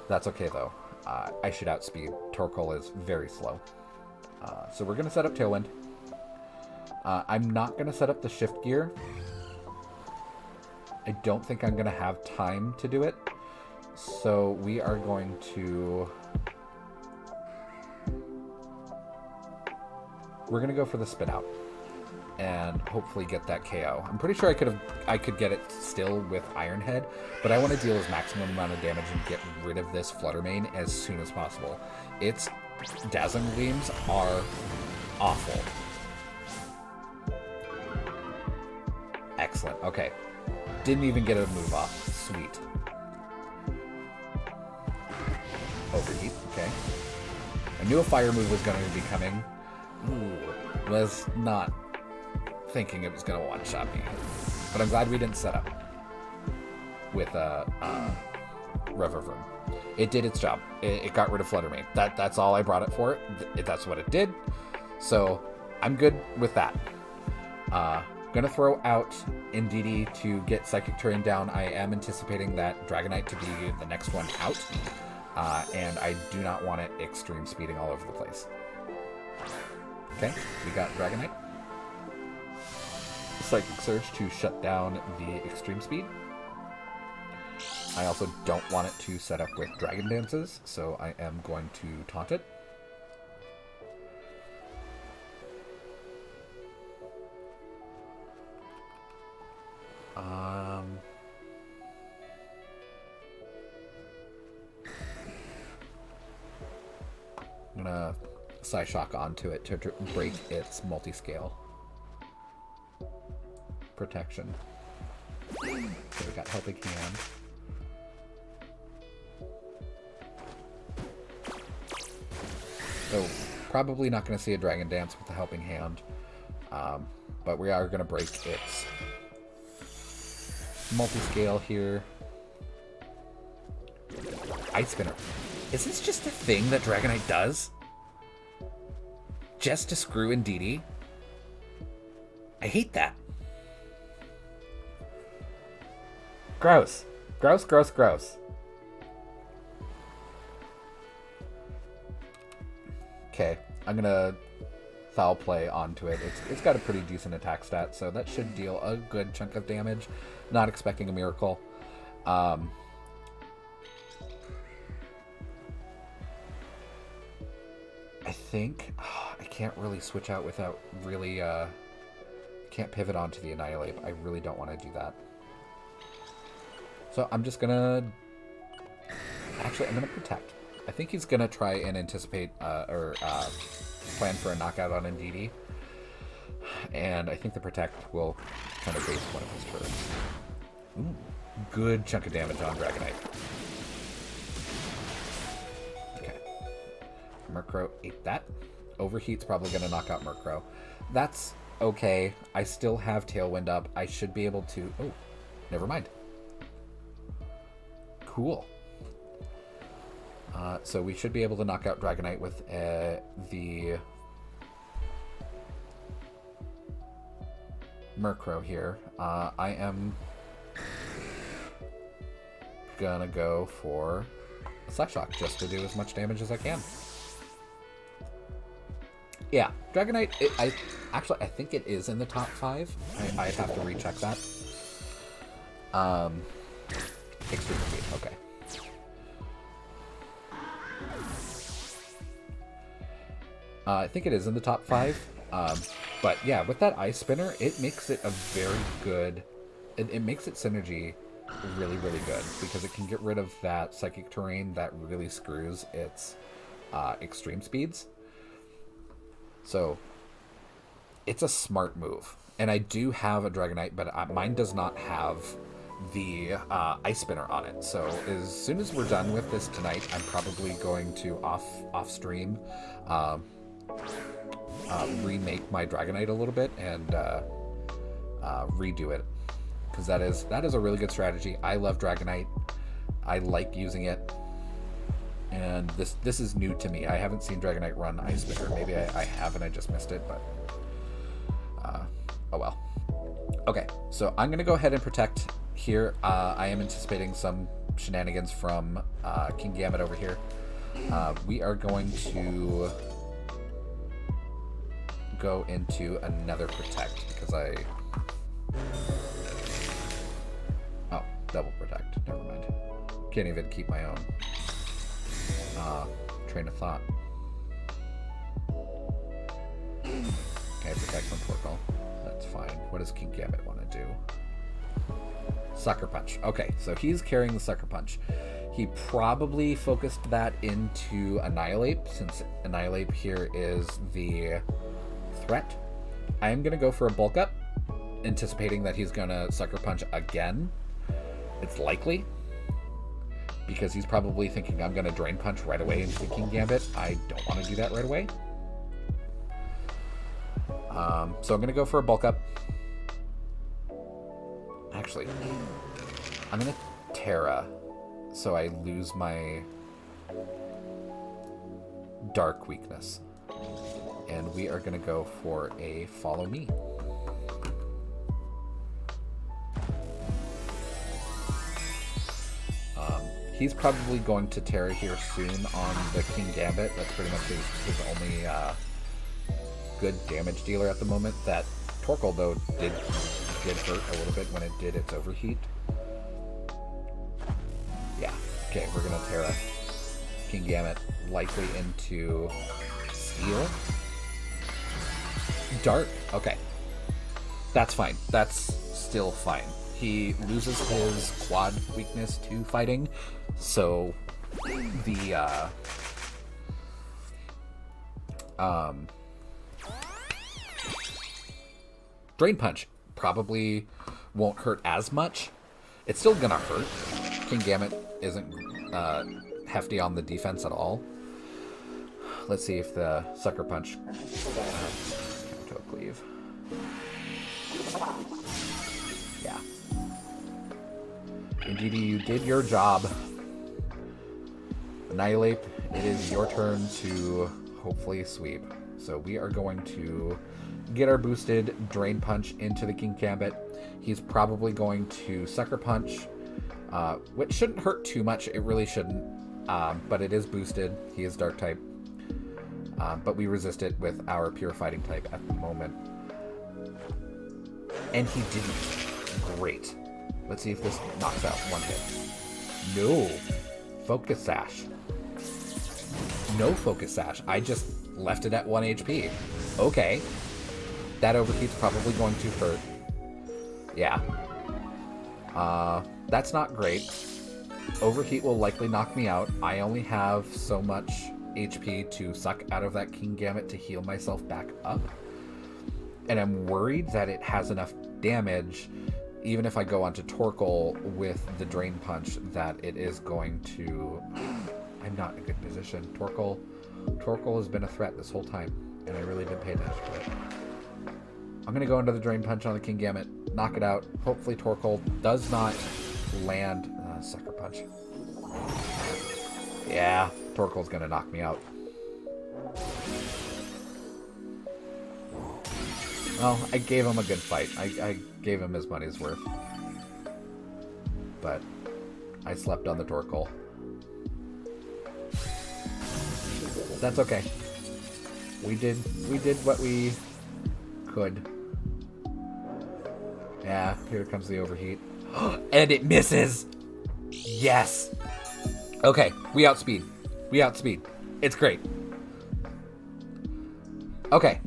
S1: That's okay, though. I should outspeed. Torkoal is very slow. So we're going to set up Tailwind. I'm not going to set up the Shift Gear. I don't think I'm going to have time to do it. So we are going to... We're going to go for the Spin Out and hopefully get that KO. I'm pretty sure I could get it still with Iron Head, but I want to deal as maximum amount of damage and get rid of this Fluttermane as soon as possible. Its Dazzling Gleams are awful. Excellent. Okay. Didn't even get a move off. Sweet. Overheat. Okay. I knew a fire move was going to be coming. Ooh. Was not thinking it was going to one-shot me. But I'm glad we didn't set up with Revavroom. It did its job. It got rid of Fluttermane. That's all I brought it for. That's what it did. So I'm good with that. Gonna throw out Indeedee to get Psychic Terrain down. I am anticipating that Dragonite to be the next one out. And I do not want it extreme speeding all over the place. Okay, we got Dragonite. Psychic Surge to shut down the extreme speed. I also don't want it to set up with Dragon Dances, so I am going to taunt it. Psyshock onto it to break its multi-scale protection. So we got Helping Hand. So probably not going to see a Dragon Dance with the Helping Hand, but we are going to break its multi-scale here. Ice Spinner. Is this just a thing that Dragonite does? Just to screw Indeedee? I hate that. Gross. Gross, gross, gross. Okay, I'm gonna Foul Play onto it. It's got a pretty decent attack stat, so that should deal a good chunk of damage. Not expecting a miracle. I think I can't really switch out without really can't pivot onto the Annihilate. I really don't want to do that. So I'm just gonna I'm gonna Protect. I think he's gonna try and anticipate plan for a knockout on Indeedee, and I think the Protect will kind of waste one of his turns. Ooh, good chunk of damage on Dragonite. Okay, Murkrow ate that. Overheat's probably gonna knock out Murkrow. That's okay. I still have Tailwind up. I should be able to. Oh, never mind. Cool. So we should be able to knock out Dragonite with the Murkrow here. I am gonna go for a Psyshock just to do as much damage as I can. Yeah, Dragonite, I think it is in the top 5. I'd have to recheck that. Extreme Speed, okay. I think it is in the top 5. But yeah, with that Ice Spinner, it makes it a very good... It makes its synergy really, really good, because it can get rid of that Psychic Terrain that really screws its extreme speeds. So, it's a smart move. And I do have a Dragonite, but mine does not have the Ice Spinner on it. So as soon as we're done with this tonight, I'm probably going to off stream remake my Dragonite a little bit and redo it, because that is a really good strategy. I love Dragonite. I like using it, and this is new to me. I haven't seen Dragonite run Ice Spinner. Maybe I have and I just missed it, but oh well. Okay, so I'm gonna go ahead and Protect here. I am anticipating some shenanigans from Kingambit over here. We are going to go into another Protect because oh, double Protect. Never mind. Can't even keep my own train of thought. Okay, Protect from Torkoal. That's fine. What does Kingambit want to do? Sucker Punch. Okay, so he's carrying the Sucker Punch. He probably focused that into Annihilate, since Annihilate here is the threat. I am going to go for a Bulk Up, anticipating that he's going to Sucker Punch again. It's likely, because he's probably thinking I'm going to Drain Punch right away into Kingambit. I don't want to do that right away. So I'm going to go for a Bulk Up. Actually, I'm going to Terra, so I lose my Dark weakness. And we are going to go for a Follow Me. He's probably going to Terra here soon on the Kingambit. That's pretty much his only good damage dealer at the moment. That Torkoal, though, did hurt a little bit when it did its Overheat. Yeah. Okay, we're going to Terra Kingambit likely into Steel. Dark. Okay. That's fine. That's still fine. He loses his quad weakness to fighting, so the Um, Drain Punch probably won't hurt as much. It's still gonna hurt. Kingambit isn't hefty on the defense at all. Let's see if the Sucker Punch to a cleave. Yeah. Indeed, you did your job. Annihilate, it is your turn to hopefully sweep. So we are going to get our boosted Drain Punch into the Kingambit. He's probably going to Sucker Punch, which shouldn't hurt too much. It really shouldn't, but it is boosted. He is Dark type, but we resist it with our Pure Fighting type at the moment. And he didn't. Great. Let's see if this knocks out one hit. No. Focus Sash. No Focus Sash. I just left it at 1 HP. Okay. That overheat's probably going to hurt. Yeah. That's not great. Overheat will likely knock me out. I only have so much HP to suck out of that Kingambit to heal myself back up. And I'm worried that it has enough damage, even if I go onto Torkoal with the Drain Punch, that it is going to... I'm not in a good position. Torkoal has been a threat this whole time, and I really didn't pay attention to it. I'm going to go into the Drain Punch on the Kingambit, knock it out. Hopefully Torkoal does not land... Sucker Punch. Yeah, Torkoal's going to knock me out. Well, I gave him a good fight. I gave him his money's worth. But I slept on the Torkoal. That's okay. We did what we could. Yeah, here comes the overheat. And it misses! Yes! Okay, we outspeed. It's great. Okay.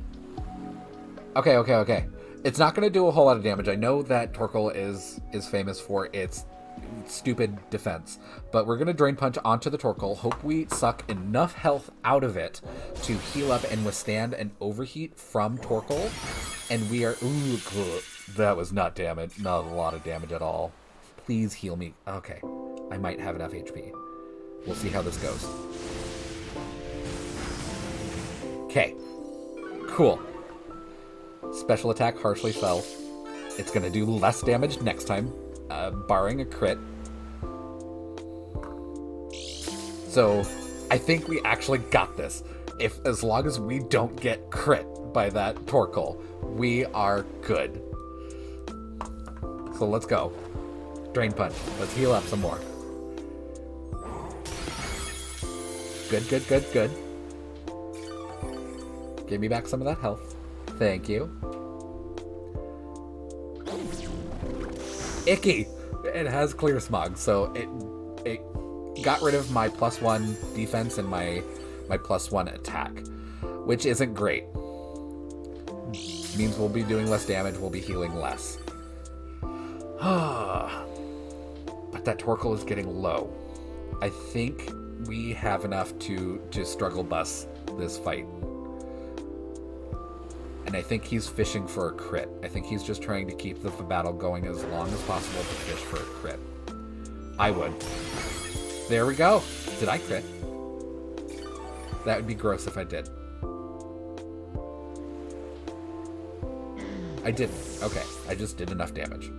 S1: Okay. It's not going to do a whole lot of damage. I know that Torkoal is famous for its stupid defense, but we're going to Drain Punch onto the Torkoal. Hope we suck enough health out of it to heal up and withstand an overheat from Torkoal. And we are... Ooh, that was not damage. Not a lot of damage at all. Please heal me. Okay. I might have enough HP. We'll see how this goes. Okay. Cool. Special attack harshly fell. It's going to do less damage next time, barring a crit. So, I think we actually got this. As long as we don't get crit by that Torkoal, we are good. So let's go. Drain Punch. Let's heal up some more. Good. Give me back some of that health. Thank you. Icky! It has Clear Smog, so it got rid of my +1 defense and my +1 attack, which isn't great. Means we'll be doing less damage, we'll be healing less. But that Torkoal is getting low. I think we have enough to struggle bus this fight. And I think he's fishing for a crit. I think he's just trying to keep the battle going as long as possible to fish for a crit. I would. There we go. Did I crit? That would be gross if I did. I didn't. Okay. I just did enough damage.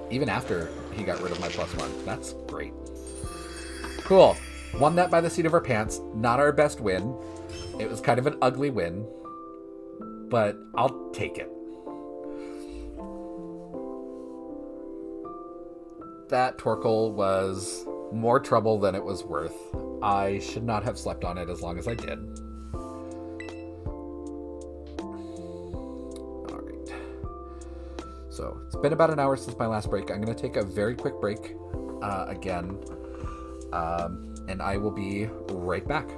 S1: Even after he got rid of my +1. That's great. Cool. Won that by the seat of our pants. Not our best win. It was kind of an ugly win. But I'll take it. That Torkoal was more trouble than it was worth. I should not have slept on it as long as I did. Alright. So, it's been about an hour since my last break. I'm going to take a very quick break again. And I will be right back.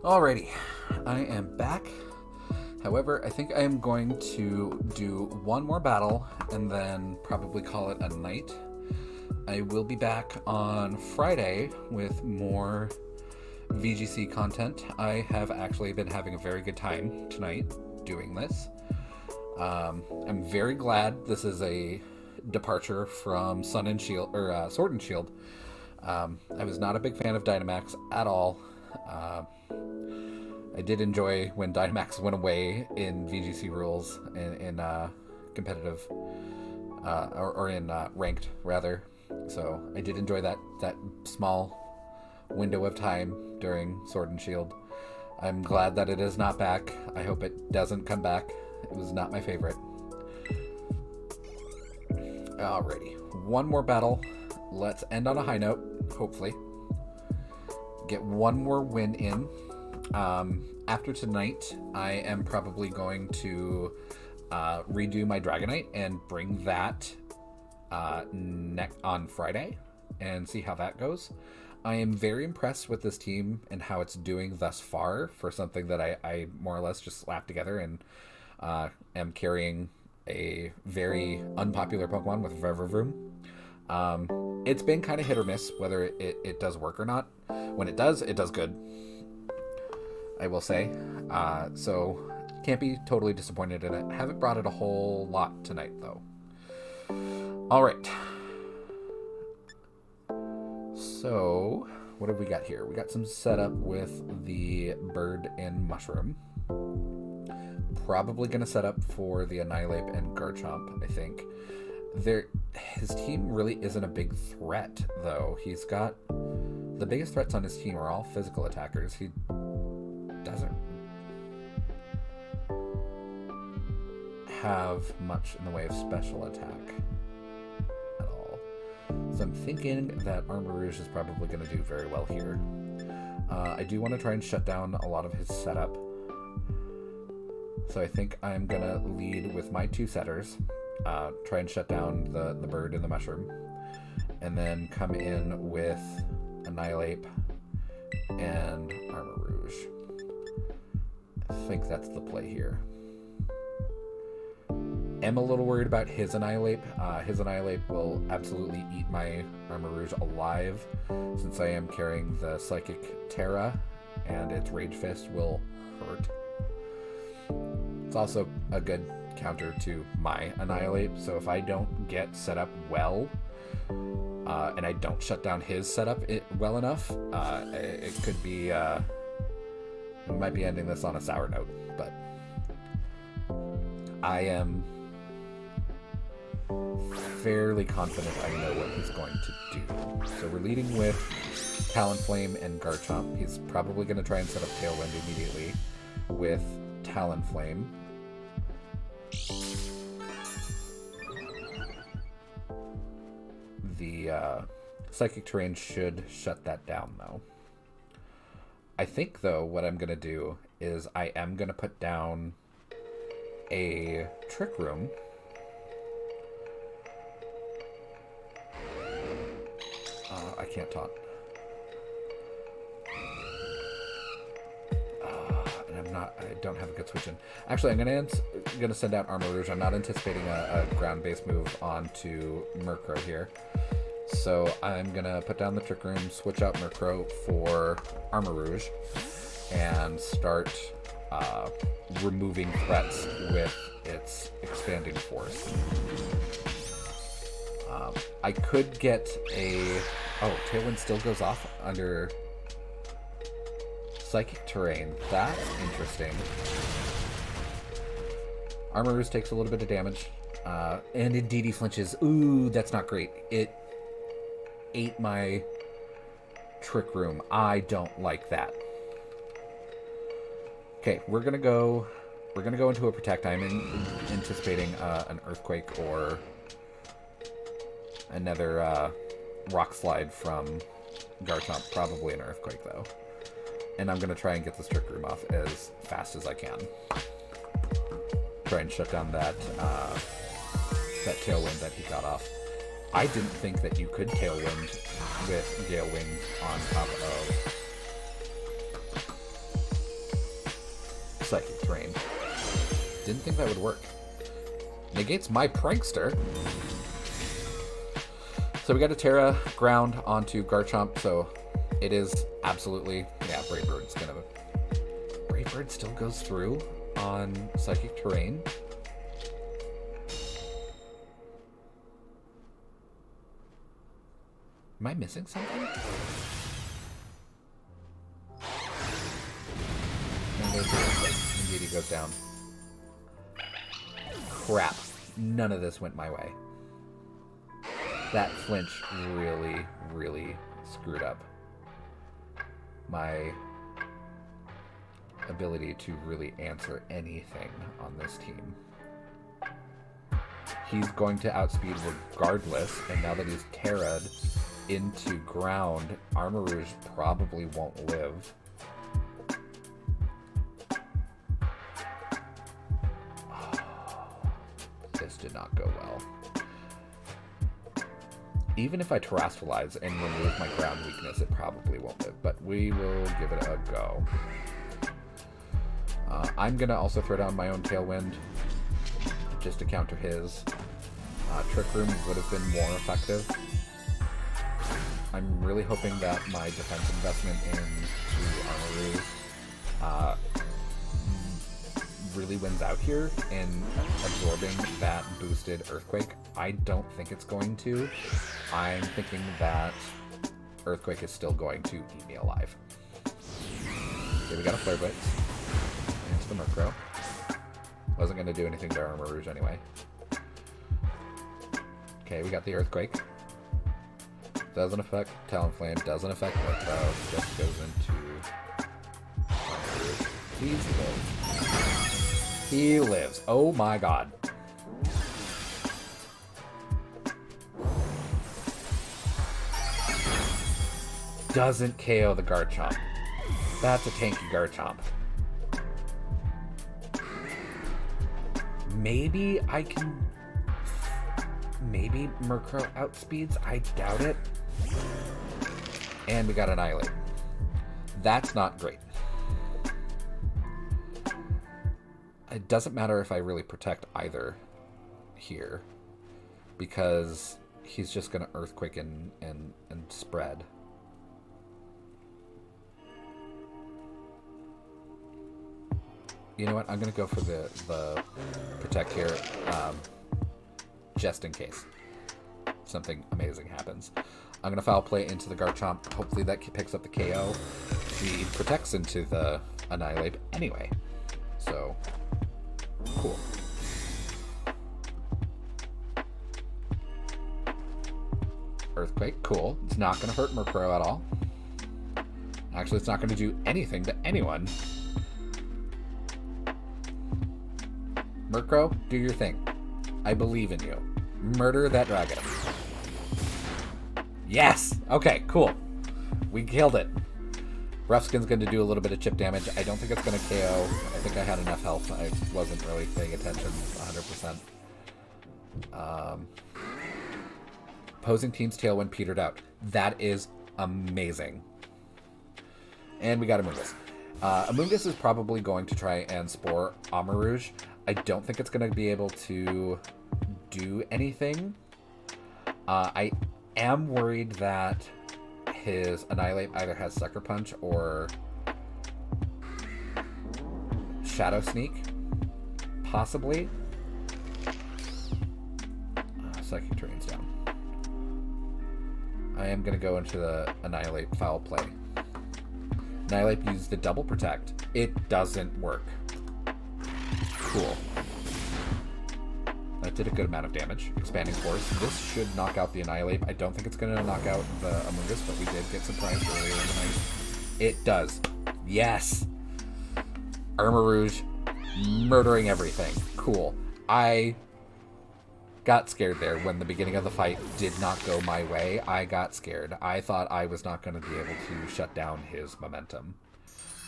S1: Alrighty, I am back. However, I think I am going to do one more battle and then probably call it a night. I will be back on Friday with more VGC content. I have actually been having a very good time tonight doing this. I'm very glad this is a departure from Sword and Shield. I was not a big fan of Dynamax at all. I did enjoy when Dynamax went away in VGC rules in competitive or in ranked rather. So I did enjoy that small window of time during Sword and Shield. I'm glad that it is not back. I hope it doesn't come back. It was not my favorite. Alrighty, one more battle. Let's end on a high note, hopefully. Get one more win in. After tonight, I am probably going to redo my Dragonite and bring that on Friday and see how that goes. I am very impressed with this team and how it's doing thus far for something that I more or less just slapped together, and am carrying a very unpopular Pokemon with Revavroom. It's been kind of hit or miss whether it does work or not. When it does good, I will say. So can't be totally disappointed in it. Haven't brought it a whole lot tonight though. All right. So what have we got here? We got some setup with the bird and mushroom. Probably going to set up for the Annihilape and Garchomp, I think. His team really isn't a big threat, though. He's got... The biggest threats on his team are all physical attackers. He doesn't have much in the way of special attack at all. So I'm thinking that Armarouge is probably going to do very well here. I do want to try and shut down a lot of his setup. So I think I'm going to lead with my two setters. Try and shut down the bird and the mushroom. And then come in with Annihilape and Armarouge. I think that's the play here. Am a little worried about his Annihilape. His Annihilape will absolutely eat my Armarouge alive, since I am carrying the Psychic Terra, and its Rage Fist will hurt. It's also a good counter to my Annihilape, so if I don't get set up well, and I don't shut down his setup well enough, it could be, we might be ending this on a sour note, but I am fairly confident I know what he's going to do. So we're leading with Talonflame and Garchomp. He's probably going to try and set up Tailwind immediately with Talonflame. The Psychic Terrain should shut that down, though. I think, though, what I'm going to do is I am going to put down a Trick Room. I can't talk. I don't have a good switch in. Actually, I'm gonna send out Armarouge. I'm not anticipating a ground-based move onto Murkrow here. So I'm gonna put down the Trick Room, switch out Murkrow for Armarouge, and start removing threats with its expanding force. I could get a... Oh, Tailwind still goes off under Psychic Terrain. That's interesting. Armarouge takes a little bit of damage. And indeed he flinches. Ooh, that's not great. It ate my Trick Room. I don't like that. Okay, we're gonna go into a Protect. I'm anticipating an Earthquake or another Rock Slide from Garchomp. Probably an Earthquake, though. And I'm going to try and get this Trick Room off as fast as I can. Try and shut down that Tailwind that he got off. I didn't think that you could Tailwind with Gale Wing on top Psychic Terrain. Didn't think that would work. Negates my Prankster. So we got a Terra ground onto Garchomp, so it is absolutely... Yeah, Brave Bird's gonna... Brave Bird still goes through on Psychic Terrain. Am I missing something? Indeed, he goes down. Crap. None of this went my way. That flinch really, really screwed up my ability to really answer anything on this team. He's going to outspeed regardless, and now that he's Terra'd into ground, Armarouge probably won't live. This did not go well. Even if I Terastallize and remove my ground weakness, it probably won't live, but we will give it a go. I'm going to also throw down my own Tailwind just to counter his. Trick Room would have been more effective. I'm really hoping that my defense investment into Armarouge really wins out here in absorbing that boosted Earthquake. I don't think it's going to. I'm thinking that Earthquake is still going to eat me alive. Okay, we got a Flare Blitz into the Murkrow. Wasn't going to do anything to Armarouge anyway. Okay, we got the Earthquake. Doesn't affect Talonflame, doesn't affect Murkrow, just goes into Armarouge. Please live. He lives. Oh my god. Doesn't KO the Garchomp. That's a tanky Garchomp. Maybe I can... Maybe Murkrow outspeeds? I doubt it. And we got Annihilate. That's not great. It doesn't matter if I really protect either here, because he's just going to Earthquake and spread. You know what? I'm going to go for the protect here, just in case something amazing happens. I'm going to Foul Play into the Garchomp. Hopefully that picks up the KO. He protects into the Annihilate anyway. So, cool. Earthquake, cool. It's not going to hurt Murkrow at all. Actually, it's not going to do anything to anyone. Murkrow, do your thing. I believe in you. Murder that dragon. Yes! Okay, cool. We killed it. Rough Skin's going to do a little bit of chip damage. I don't think it's going to KO. I think I had enough health. I wasn't really paying attention 100%. Opposing team's Tailwind petered out. That is amazing. And we got Amoonguss. Amoonguss is probably going to try and Spore Armarouge. I don't think it's going to be able to do anything. I am worried that his Annihilate either has Sucker Punch or Shadow Sneak. Possibly. Psychic Terrain's down. I am going to go into the Annihilate Foul Play. Annihilate used the double protect. It doesn't work. Cool. That did a good amount of damage. Expanding Force. This should knock out the Annihilate. I don't think it's going to knock out the Amoonguss, but we did get surprised earlier in the night. It does. Yes! Armarouge murdering everything. Cool. I got scared there when the beginning of the fight did not go my way. I got scared. I thought I was not going to be able to shut down his momentum.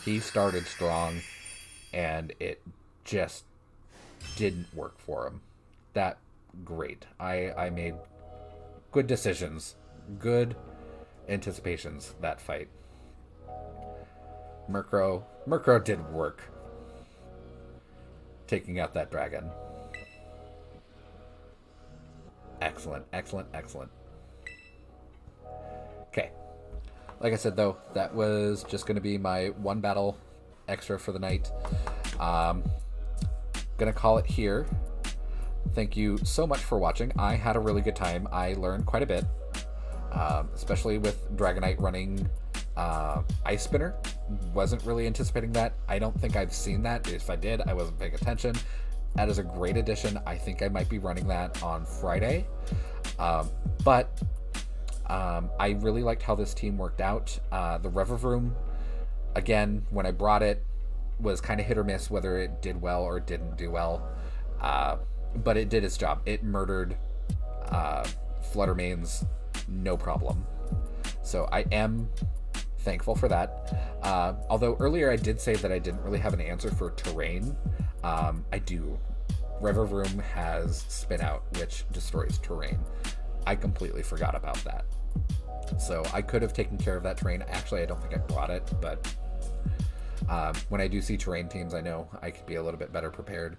S1: He started strong, and it just didn't work for him. That great. I made good decisions, good anticipations that fight. Murkrow did work. taking out that dragon. Excellent, excellent, excellent. Okay. Like I said, though, that was just going to be my one battle extra for the night. Gonna call it here. Thank you so much for watching. I had a really good time. I learned quite a bit, especially with Dragonite running Ice Spinner. Wasn't really anticipating that. I don't think I've seen that. If I did, I wasn't paying attention. That is a great addition. I think I might be running that on Friday. But I really liked how this team worked out. The Revavroom, again, when I brought it, was kind of hit or miss whether it did well or didn't do well. But it did its job. It murdered Fluttermanes, no problem. So I am thankful for that. Although earlier I did say that I didn't really have an answer for terrain. I do. Revavroom has Spin Out, which destroys terrain. I completely forgot about that. So I could have taken care of that terrain. Actually, I don't think I brought it, but when I do see terrain teams, I know I could be a little bit better prepared,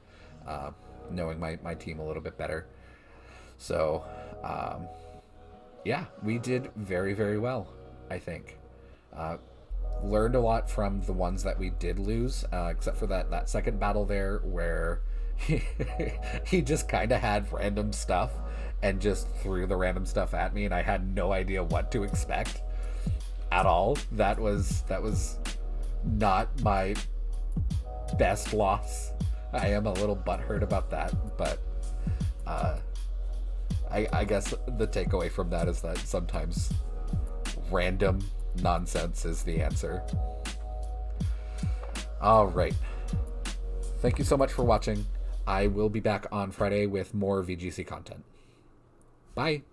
S1: knowing my team a little bit better. So, yeah, we did very, very well, I think. Learned a lot from the ones that we did lose, except for that second battle there where he just kind of had random stuff and just threw the random stuff at me, and I had no idea what to expect at all. That was not my best loss. I am a little butthurt about that, but I guess the takeaway from that is that sometimes random nonsense is the answer. All right. Thank you so much for watching. I will be back on Friday with more VGC content. Bye.